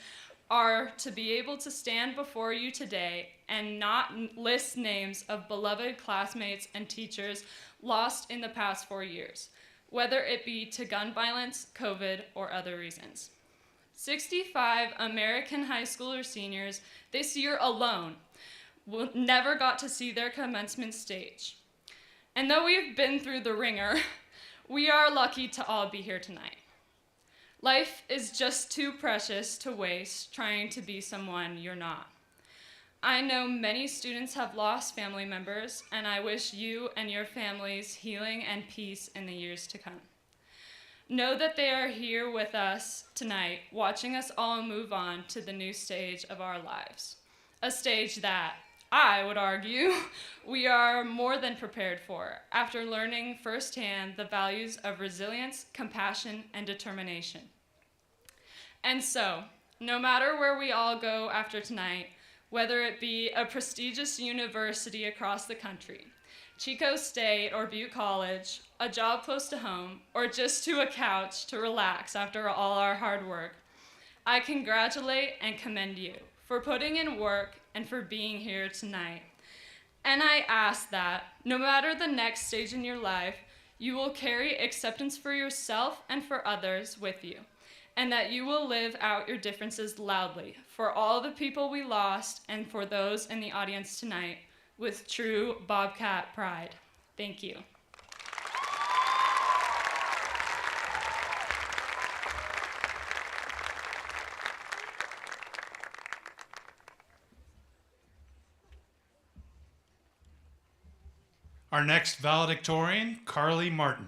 are to be able to stand before you today and not list names of beloved classmates and teachers lost in the past 4 years, whether it be to gun violence, COVID, or other reasons. 65 American high schooler seniors this year alone never got to see their commencement stage. And though we've been through the ringer, we are lucky to all be here tonight. Life is just too precious to waste trying to be someone you're not. I know many students have lost family members, and I wish you and your families healing and peace in the years to come. Know that they are here with us tonight, watching us all move on to the new stage of our lives. A stage that, I would argue, we are more than prepared for after learning firsthand the values of resilience, compassion, and determination. And so, no matter where we all go after tonight, whether it be a prestigious university across the country, Chico State or Butte College, a job close to home, or just to a couch to relax after all our hard work, I congratulate and commend you for putting in work and for being here tonight. And I ask that, no matter the next stage in your life, you will carry acceptance for yourself and for others with you, and that you will live out your differences loudly for all the people we lost and for those in the audience tonight with true Bobcat pride. Thank you. Our next valedictorian, Carly Martin.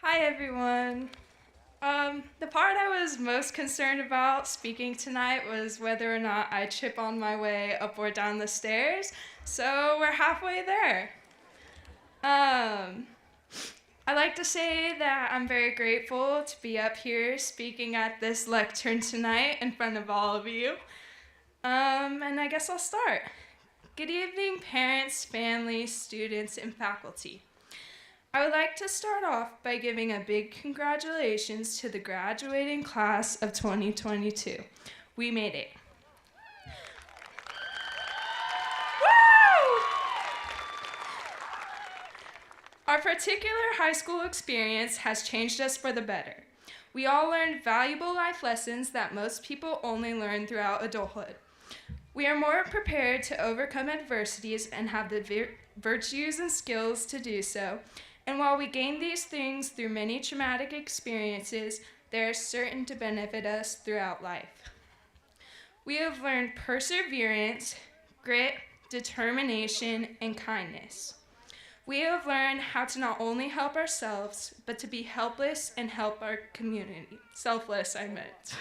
Hi everyone. The part I was most concerned about speaking tonight was whether or not I trip on my way up or down the stairs, so we're halfway there. I'd like to say that I'm very grateful to be up here speaking at this lectern tonight in front of all of you. And I guess I'll start. Good evening, parents, families, students, and faculty. I would like to start off by giving a big congratulations to the graduating class of 2022. We made it. Woo! Our particular high school experience has changed us for the better. We all learned valuable life lessons that most people only learn throughout adulthood. We are more prepared to overcome adversities and have the virtues and skills to do so. And while we gain these things through many traumatic experiences, they are certain to benefit us throughout life. We have learned perseverance, grit, determination, and kindness. We have learned how to not only help ourselves, but to be helpless and help our community. Selfless, I meant.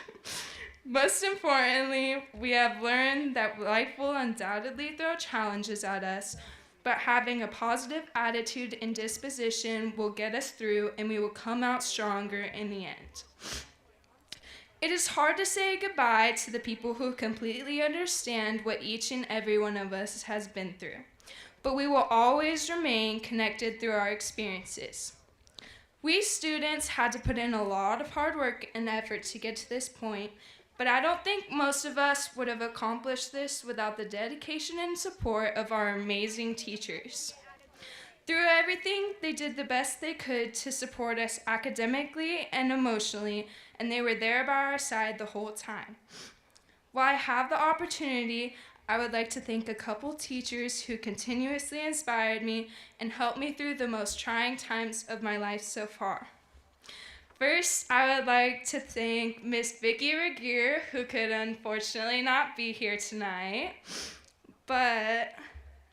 Most importantly, we have learned that life will undoubtedly throw challenges at us, but having a positive attitude and disposition will get us through, and we will come out stronger in the end. It is hard to say goodbye to the people who completely understand what each and every one of us has been through, but we will always remain connected through our experiences. We students had to put in a lot of hard work and effort to get to this point, but I don't think most of us would have accomplished this without the dedication and support of our amazing teachers. Through everything, they did the best they could to support us academically and emotionally, and they were there by our side the whole time. While I have the opportunity, I would like to thank a couple teachers who continuously inspired me and helped me through the most trying times of my life so far. First, I would like to thank Miss Vicky Regier, who could unfortunately not be here tonight. But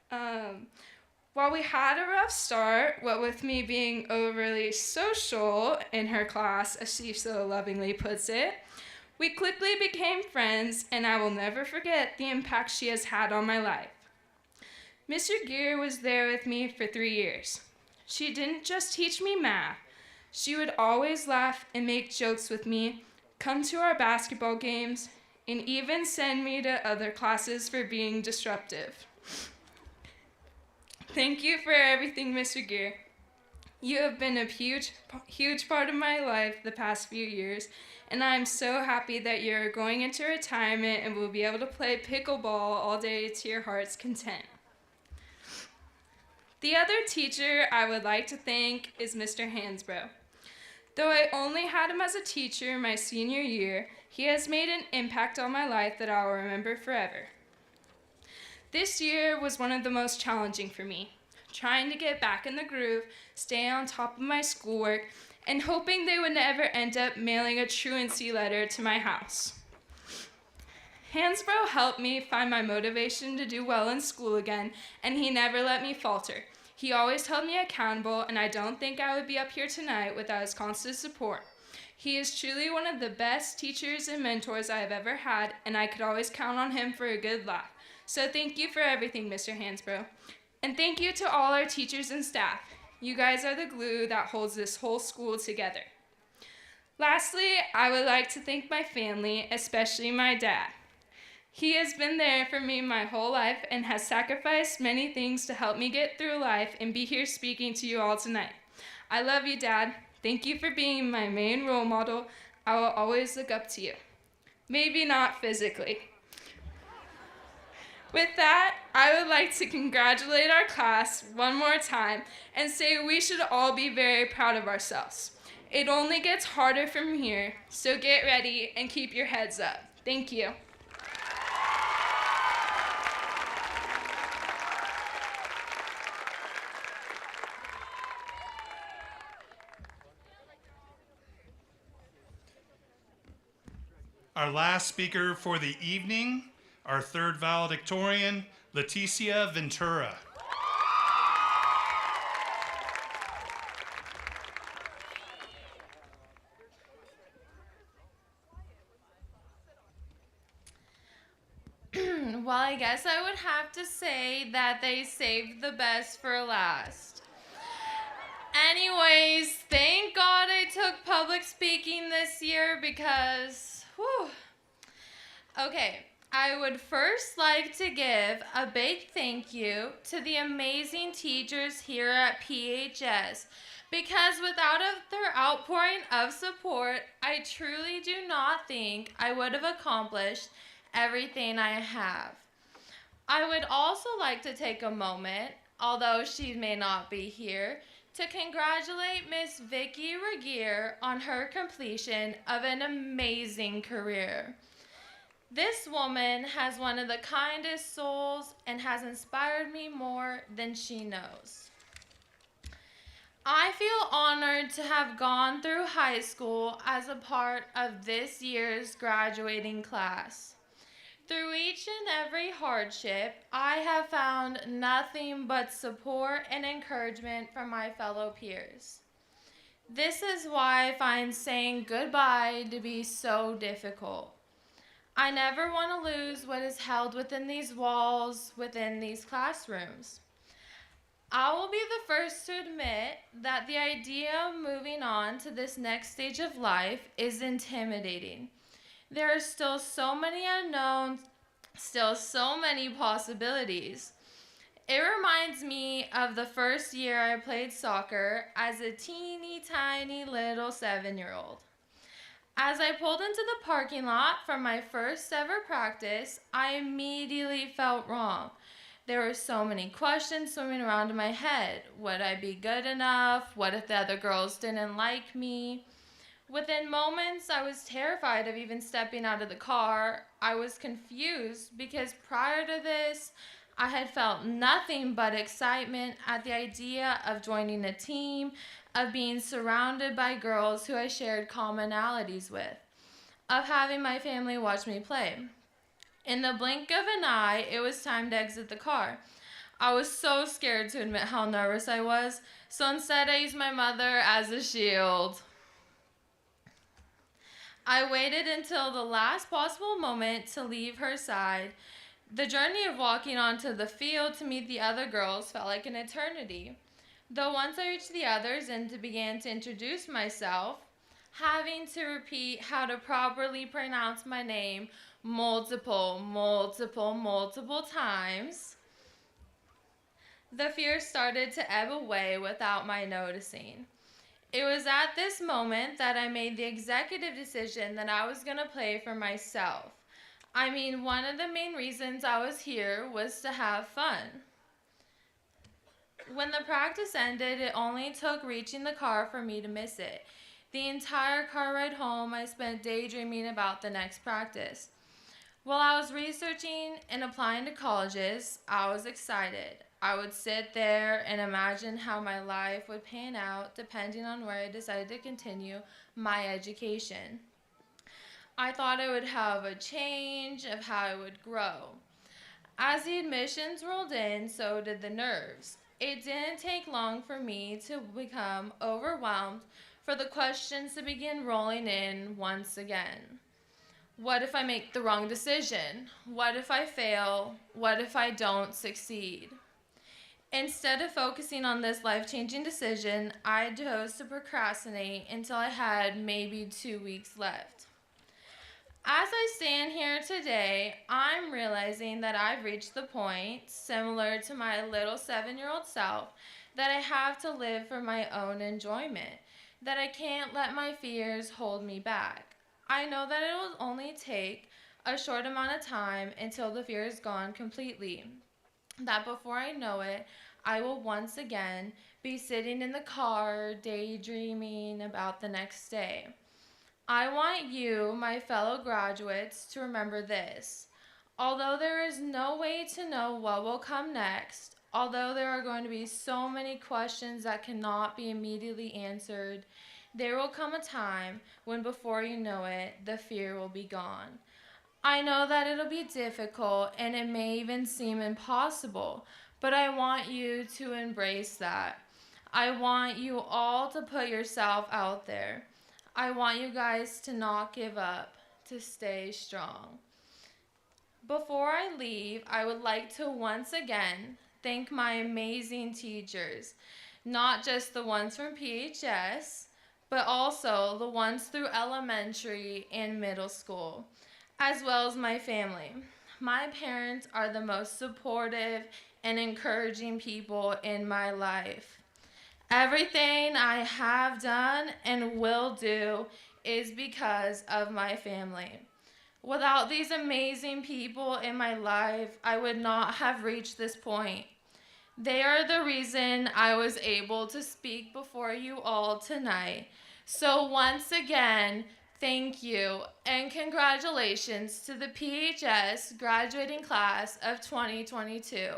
while we had a rough start, what with me being overly social in her class, as she so lovingly puts it, we quickly became friends, and I will never forget the impact she has had on my life. Miss Regier was there with me for 3 years. She didn't just teach me math. She would always laugh and make jokes with me, come to our basketball games, and even send me to other classes for being disruptive. Thank you for everything, Mr. Gear. You have been a huge part of my life the past few years, and I am so happy that you're going into retirement and will be able to play pickleball all day to your heart's content. The other teacher I would like to thank is Mr. Hansbrough. Though I only had him as a teacher my senior year, he has made an impact on my life that I'll remember forever. This year was one of the most challenging for me, trying to get back in the groove, stay on top of my schoolwork, and hoping they would never end up mailing a truancy letter to my house. Hansbrough helped me find my motivation to do well in school again, and he never let me falter. He always held me accountable, and I don't think I would be up here tonight without his constant support. He is truly one of the best teachers and mentors I have ever had, and I could always count on him for a good laugh. So thank you for everything, Mr. Hansbrough. And thank you to all our teachers and staff. You guys are the glue that holds this whole school together. Lastly, I would like to thank my family, especially my dad. He has been there for me my whole life and has sacrificed many things to help me get through life and be here speaking to you all tonight. I love you, Dad. Thank you for being my main role model. I will always look up to you. Maybe not physically. With that, I would like to congratulate our class one more time and say we should all be very proud of ourselves. It only gets harder from here, so get ready and keep your heads up. Thank you. Our last speaker for the evening, our third valedictorian, Leticia Ventura. Well, I guess I would have to say that they saved the best for last. Anyways, thank God I took public speaking this year because, whew. Okay, I would first like to give a big thank you to the amazing teachers here at PHS because without their outpouring of support, I truly do not think I would have accomplished everything I have. I would also like to take a moment, although she may not be here, to congratulate Miss Vicky Regier on her completion of an amazing career. This woman has one of the kindest souls and has inspired me more than she knows. I feel honored to have gone through high school as a part of this year's graduating class. Through each and every hardship, I have found nothing but support and encouragement from my fellow peers. This is why I find saying goodbye to be so difficult. I never want to lose what is held within these walls, within these classrooms. I will be the first to admit that the idea of moving on to this next stage of life is intimidating. There are still so many unknowns, still so many possibilities. It reminds me of the first year I played soccer as a teeny tiny little 7-year-old. As I pulled into the parking lot for my first ever practice, I immediately felt wrong. There were so many questions swimming around in my head. Would I be good enough? What if the other girls didn't like me? Within moments, I was terrified of even stepping out of the car. I was confused because prior to this, I had felt nothing but excitement at the idea of joining a team, of being surrounded by girls who I shared commonalities with, of having my family watch me play. In the blink of an eye, it was time to exit the car. I was so scared to admit how nervous I was, so instead I used my mother as a shield. I waited until the last possible moment to leave her side. The journey of walking onto the field to meet the other girls felt like an eternity. Though once I reached the others and began to introduce myself, having to repeat how to properly pronounce my name multiple times, the fear started to ebb away without my noticing. It was at this moment that I made the executive decision that I was going to play for myself. I mean, one of the main reasons I was here was to have fun. When the practice ended, it only took reaching the car for me to miss it. The entire car ride home, I spent daydreaming about the next practice. While I was researching and applying to colleges, I was excited. I would sit there and imagine how my life would pan out depending on where I decided to continue my education. I thought I would have a change of how I would grow. As the admissions rolled in, so did the nerves. It didn't take long for me to become overwhelmed for the questions to begin rolling in once again. What if I make the wrong decision? What if I fail? What if I don't succeed? Instead of focusing on this life-changing decision, I chose to procrastinate until I had maybe 2 weeks left. As I stand here today, I'm realizing that I've reached the point, similar to my little 7-year-old self, that I have to live for my own enjoyment, that I can't let my fears hold me back. I know that it will only take a short amount of time until the fear is gone completely, that before I know it, I will once again be sitting in the car daydreaming about the next day. I want you, my fellow graduates, to remember this. Although there is no way to know what will come next, although there are going to be so many questions that cannot be immediately answered, there will come a time when before you know it, the fear will be gone. I know that it'll be difficult and it may even seem impossible, but I want you to embrace that. I want you all to put yourself out there. I want you guys to not give up, to stay strong. Before I leave, I would like to once again thank my amazing teachers, not just the ones from PHS, but also the ones through elementary and middle school, as well as my family. My parents are the most supportive and encouraging people in my life. Everything I have done and will do is because of my family. Without these amazing people in my life, I would not have reached this point. They are the reason I was able to speak before you all tonight. So once again, thank you and congratulations to the PHS graduating class of 2022.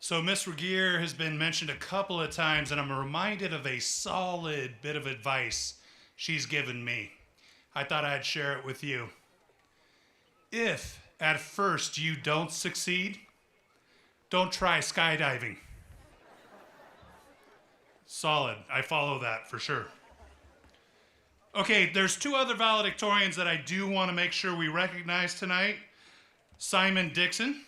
So Miss Regier has been mentioned a couple of times, and I'm reminded of a solid bit of advice she's given me. I thought I'd share it with you. If at first you don't succeed, don't try skydiving. Solid. I follow that for sure. Okay, there's two other valedictorians that I do want to make sure we recognize tonight. Simon Dixon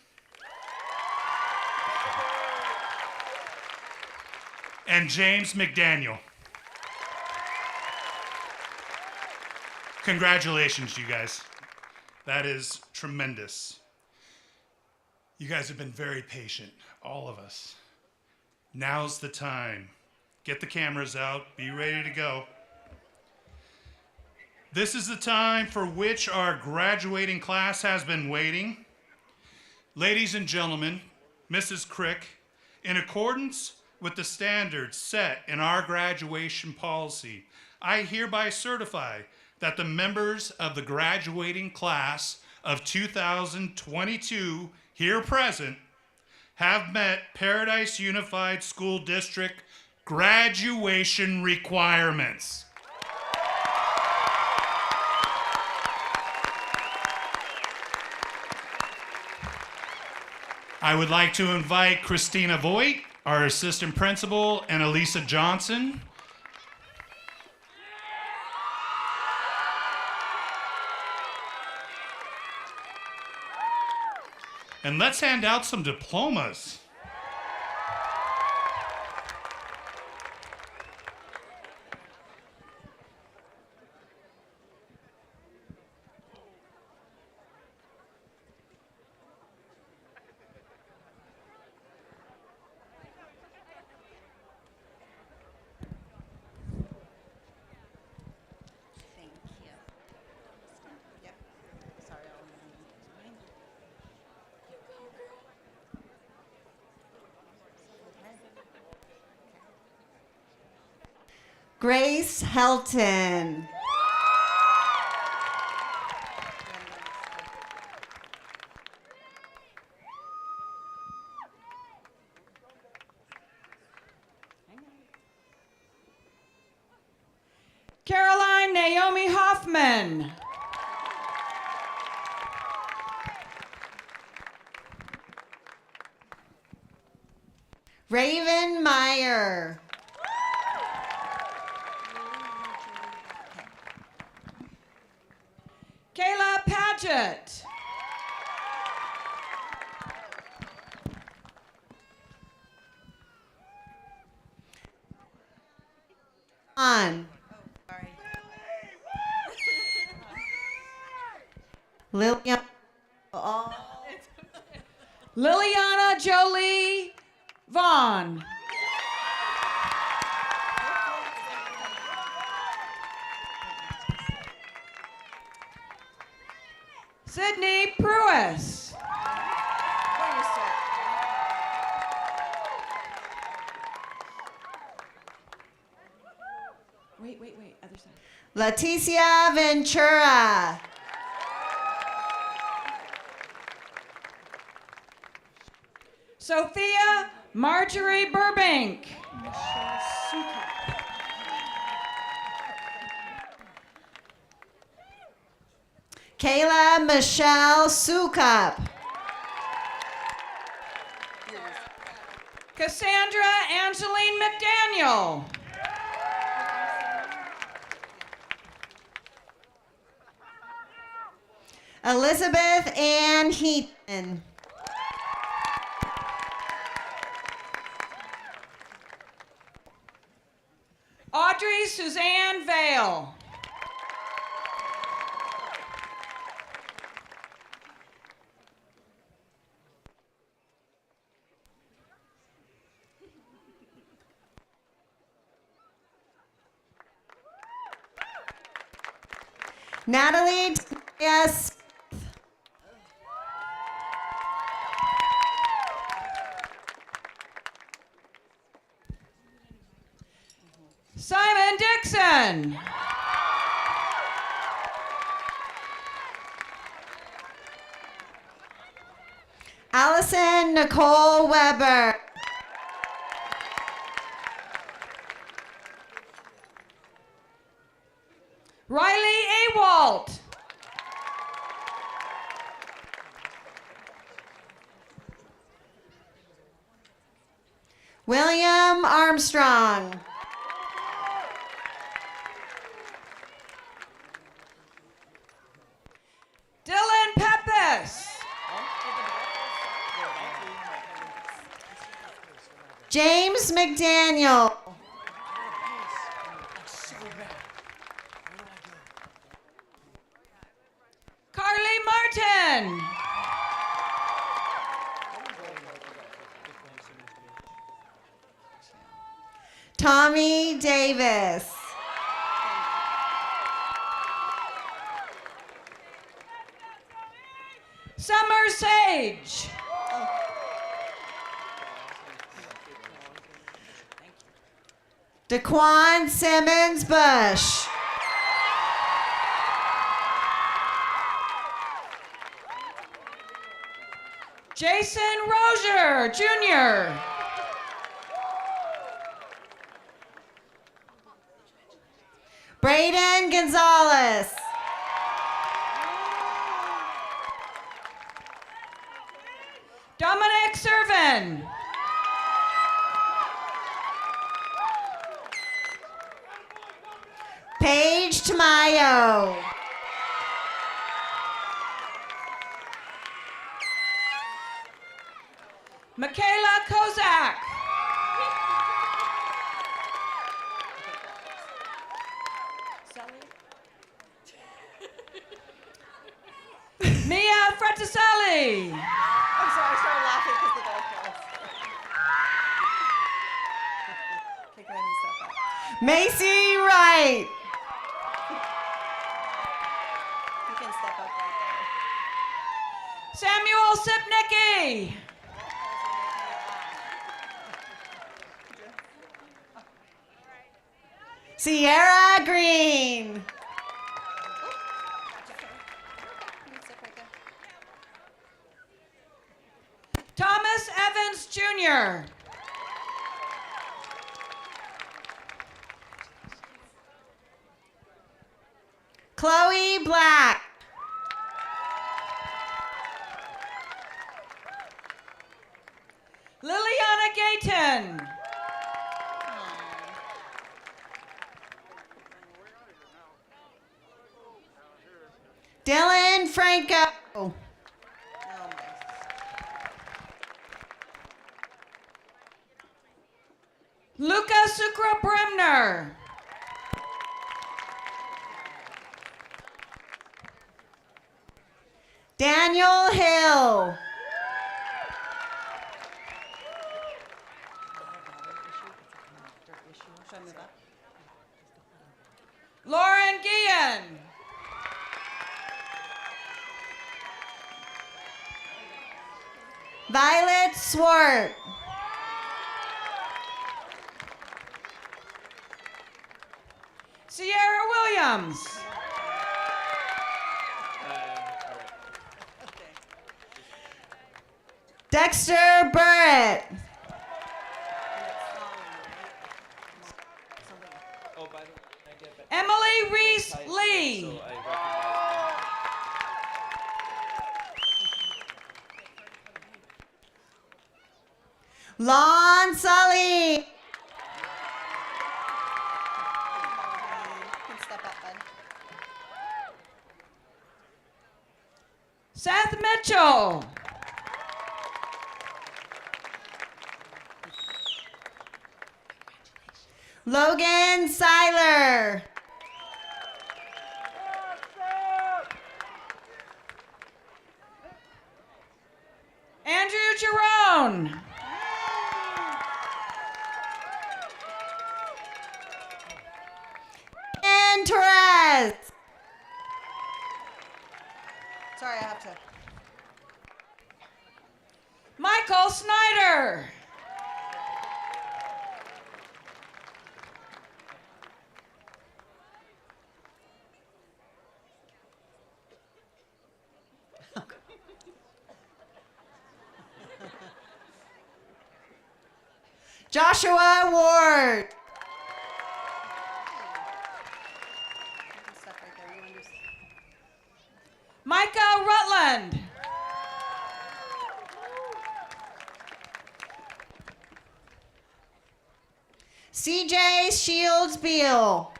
and James McDaniel. Congratulations, you guys. That is tremendous. You guys have been very patient, all of us. Now's the time. Get the cameras out, be ready to go. This is the time for which our graduating class has been waiting. Ladies and gentlemen, Mrs. Crick, in accordance with the standards set in our graduation policy, I hereby certify that the members of the graduating class of 2022 here present have met Paradise Unified School District graduation requirements. I would like to invite Christina Voigt, our assistant principal, and Elisa Johnson. And let's hand out some diplomas. Thank you. Yep. Sorry, Grace Helton. Caroline Naomi Hoffman. Raven Meyer. Kayla Paget. On. Lillian. Liliana Jolie Vaughn. Sydney Pruis. Wait, other side. Leticia Ventura. Sophia Marjorie Burbank. Kayla Michelle Sukup. Cassandra Angeline McDaniel. Elizabeth Ann Heaton. Audrey Suzanne Vale. Natalie Yes. Simon Dixon. Allison Nicole Weber. Riley Awalt. William Armstrong. Dylan Pepis. James McDaniel. Carly Martin. Tommy Davis. Summer Sage. Daquan Simmons Bush. Jason Rozier Jr. Braden Gonzalez. Dominic Servin. Paige Tamayo. Michaela Kozak. Mia Fraticelli. I'm sorry, I started laughing because the dog calls. Okay, go ahead and step up. Macy Wright. You can step up right there. Samuel Sipnicki. Sierra Green. Thomas Evans Jr. Chloe Black. Liliana Gayton. Dylan Franco. Luca Sucra Bremner. Daniel Hill. Lauren Guillen. Violet Swart. Sierra Williams. Dexter Burrett. Emily Reese Lee. Lon Sully. Seth Mitchell. Logan Seiler. Andrew Jerome. And Torres. Sorry, I have to. Michael Snyder. Joshua Ward. Micah Rutland. CJ Shields Beal.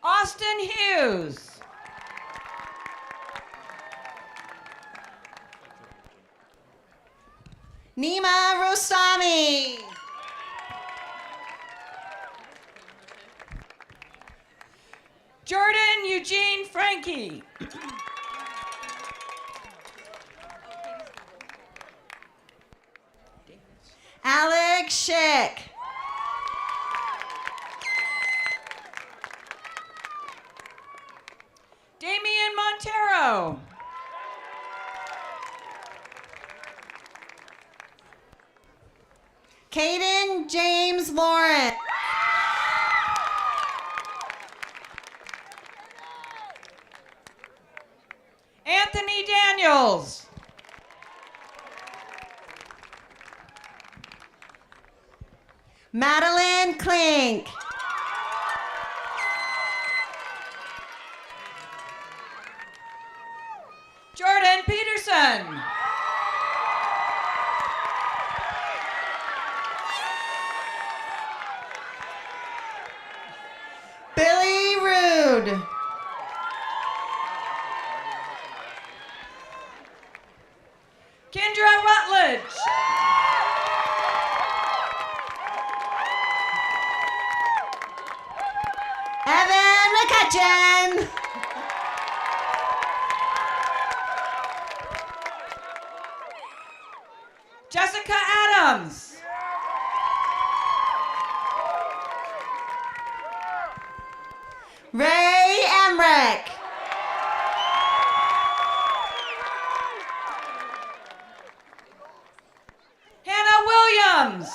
Austin Hughes. Nima Rostami. Jordan Eugene Frankie. Alex Schick. Damian Montero. Caden James Lawrence. Anthony Daniels. Madeline Klink. Jordan Peterson. Billy Rude. Kendra Rutledge. Evan McCutcheon. Jessica Adams. Ray Emmerich. Hannah Williams.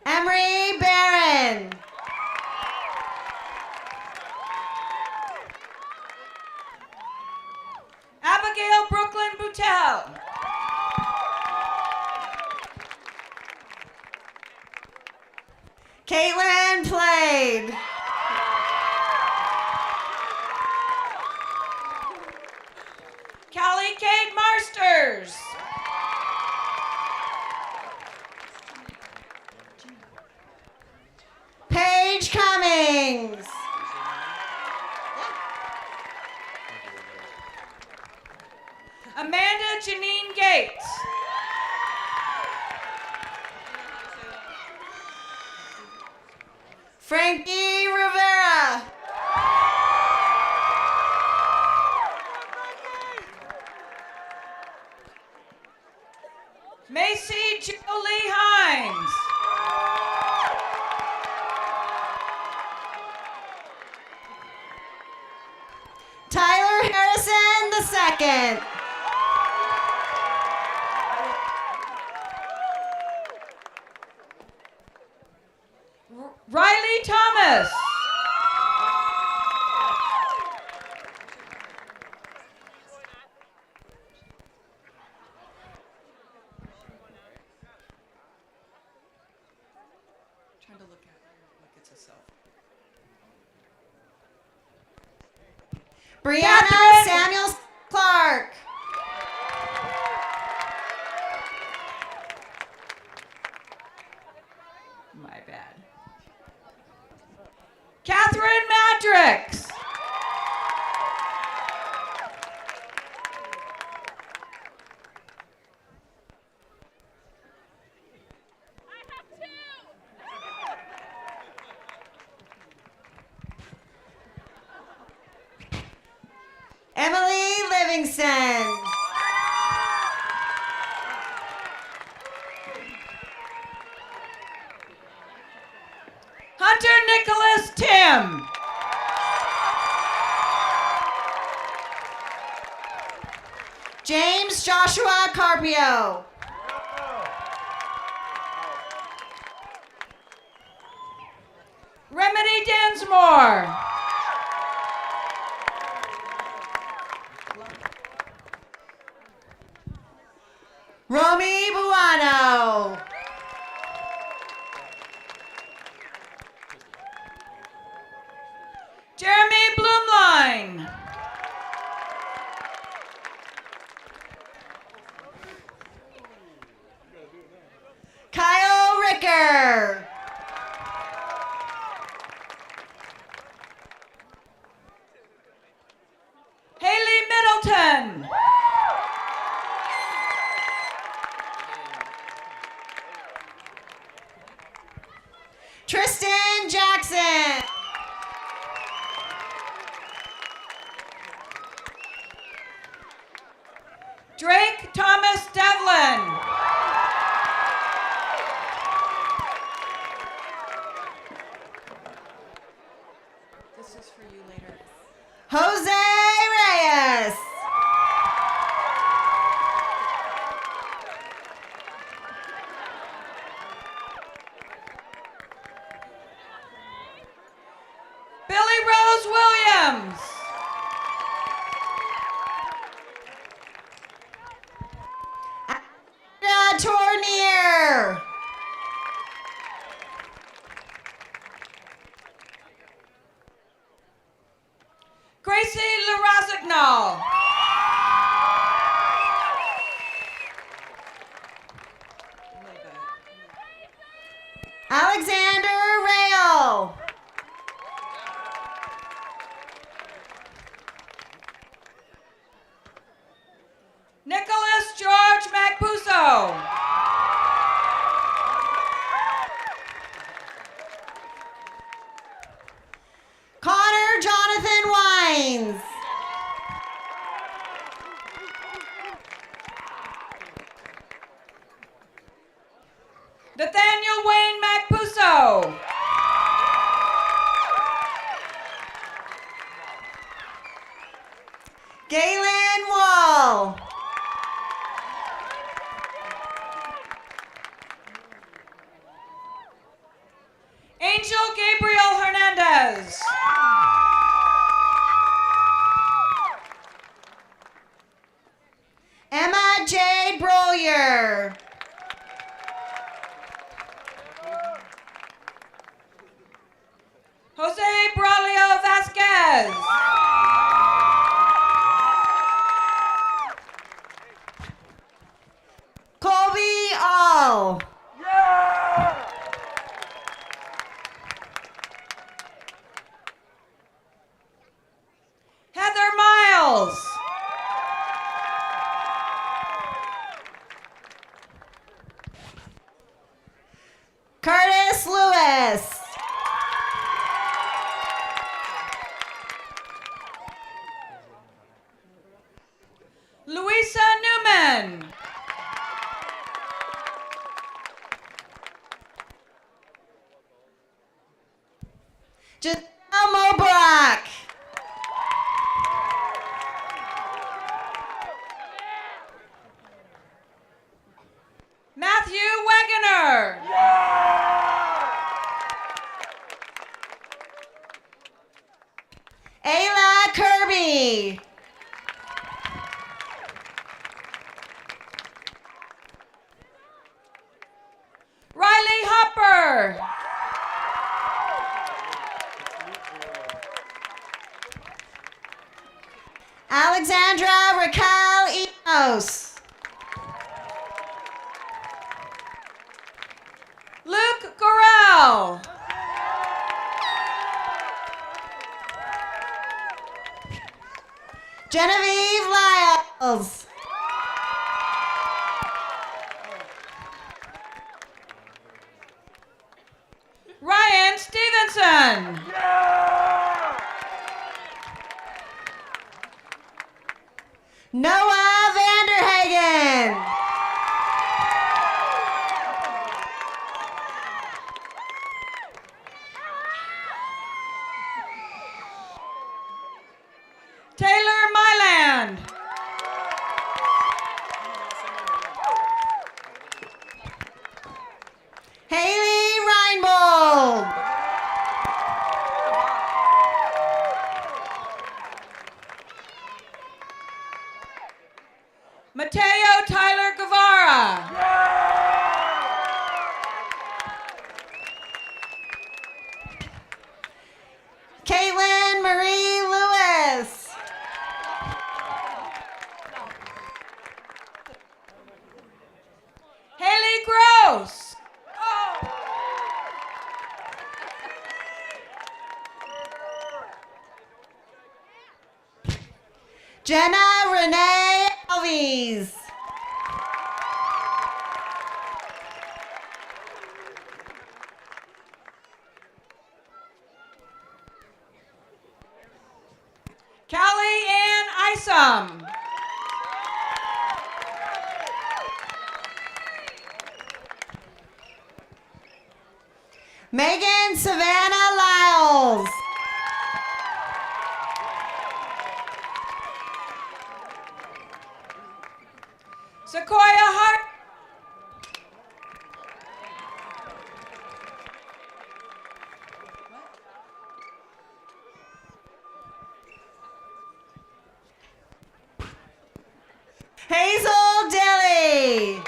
Emery Barron. Abigail Brooklyn Boutel. Caitlin Played. Callie Kate Marsters. Paige Cummings. Amanda Janine Gates. Frankie Rivera. Macy Jolie Hines. Tyler Harrison II. Riley Thomas. Trying to look at itself. Brianna Catherine. Samuels Clark. My bad. Catherine Madrix. Emily Livingston. Hunter Nicholas Tim. James Joshua Carpio. Remedy Densmore. Romy Buano. Jeremy Bloomline. Kyle Ricker. Haley Middleton. Tristan Jackson. Drake Thomas Devlin. This is for you later. Jose Reyes. Billy Rose Williams. Tournier. Gracie LaRosignol. Alexander Rayo. Nicholas George Macpuso. Connor Jonathan Wines. Nathaniel Wayne Macpuso. Galen Wall. Angel Gabriel Hernandez. Emma Jade Brolier. Jose Braulio Vasquez. Colby All. Heather Miles. Curtis Lewis. Louisa Newman. Giselle Mobrock. Matthew Wegener. Ayla Kirby. Riley Hopper. Alexandra Raquel Enos. Luke Gorell. Genevieve Lyles. Ryan Stevenson. Noah Vanderhagen. Taylor Myland. Haley Reinbold. Mateo Tyler Guevara. Gross. Jenna Renee Alves. Callie Ann Isom. Megan Savannah Lyles. Sequoia Hart. Hazel Dilly.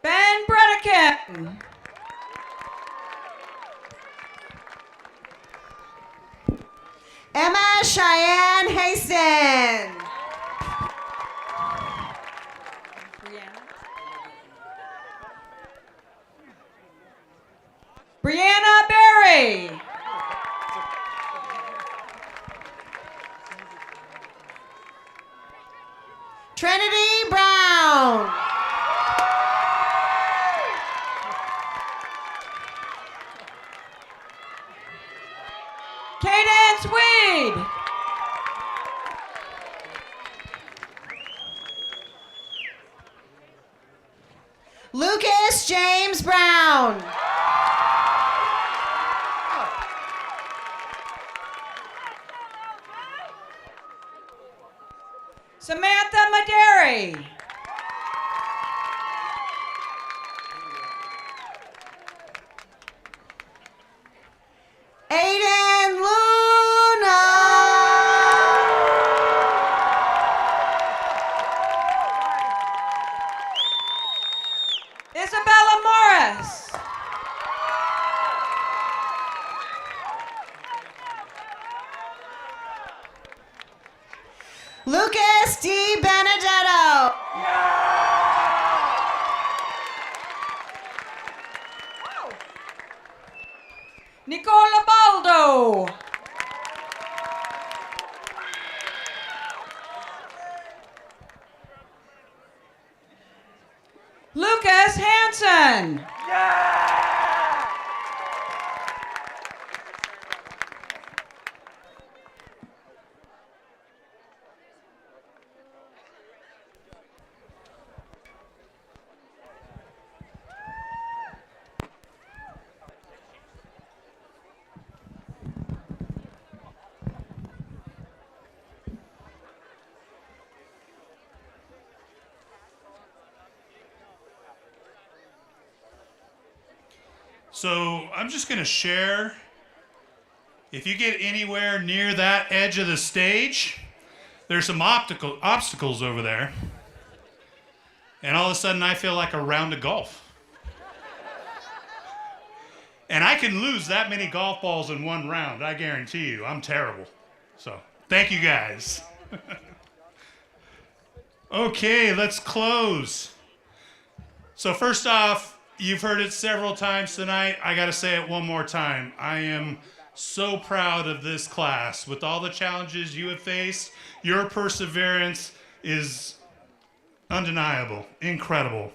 Ben Bredekin. Emma Cheyenne Haston. Brianna Berry. Trinity Brown. Cadence Weed. Lucas James Brown. Samantha Maderi. Aiden Luna. Isabella Morris. Lucas D. Benedetto. Nicola Baldo. Lucas Hansen. So I'm just going to share. If you get anywhere near that edge of the stage, there's some obstacles over there. And all of a sudden I feel like a round of golf. And I can lose that many golf balls in one round, I guarantee you. I'm terrible. So thank you guys. Okay, let's close. So first off, you've heard it several times tonight. I got to say it one more time. I am so proud of this class. With all the challenges you have faced, your perseverance is undeniable, incredible.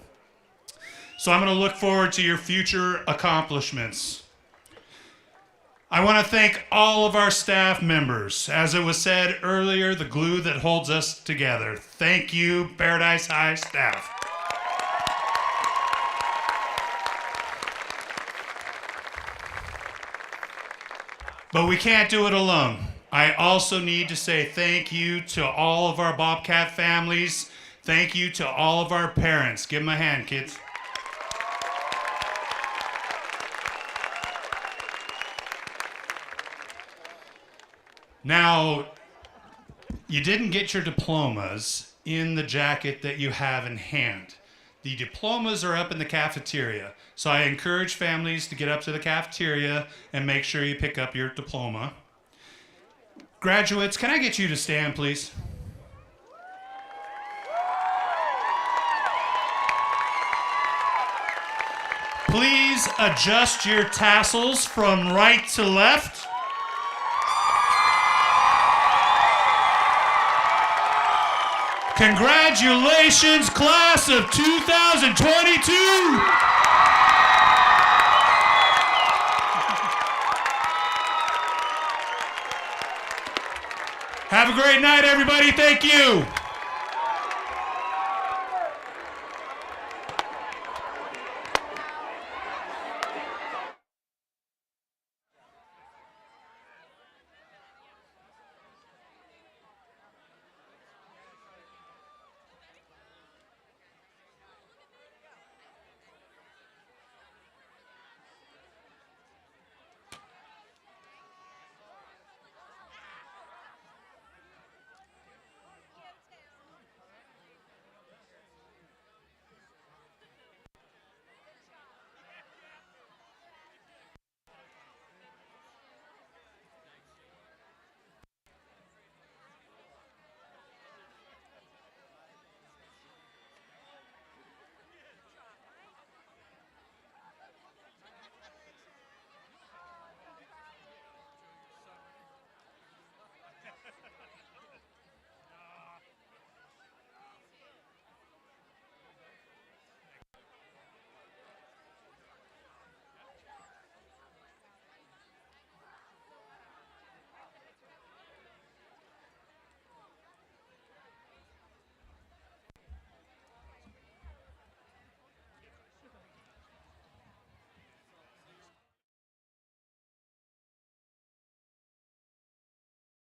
So I'm going to look forward to your future accomplishments. I want to thank all of our staff members. As it was said earlier, the glue that holds us together. Thank you, Paradise High staff. But we can't do it alone. I also need to say thank you to all of our Bobcat families. Thank you to all of our parents. Give them a hand, kids. Now, you didn't get your diplomas in the jacket that you have in hand. The diplomas are up in the cafeteria. So I encourage families to get up to the cafeteria and make sure you pick up your diploma. Graduates, can I get you to stand, please? Please adjust your tassels from right to left. Congratulations, class of 2022! Have a great night, everybody. Thank you.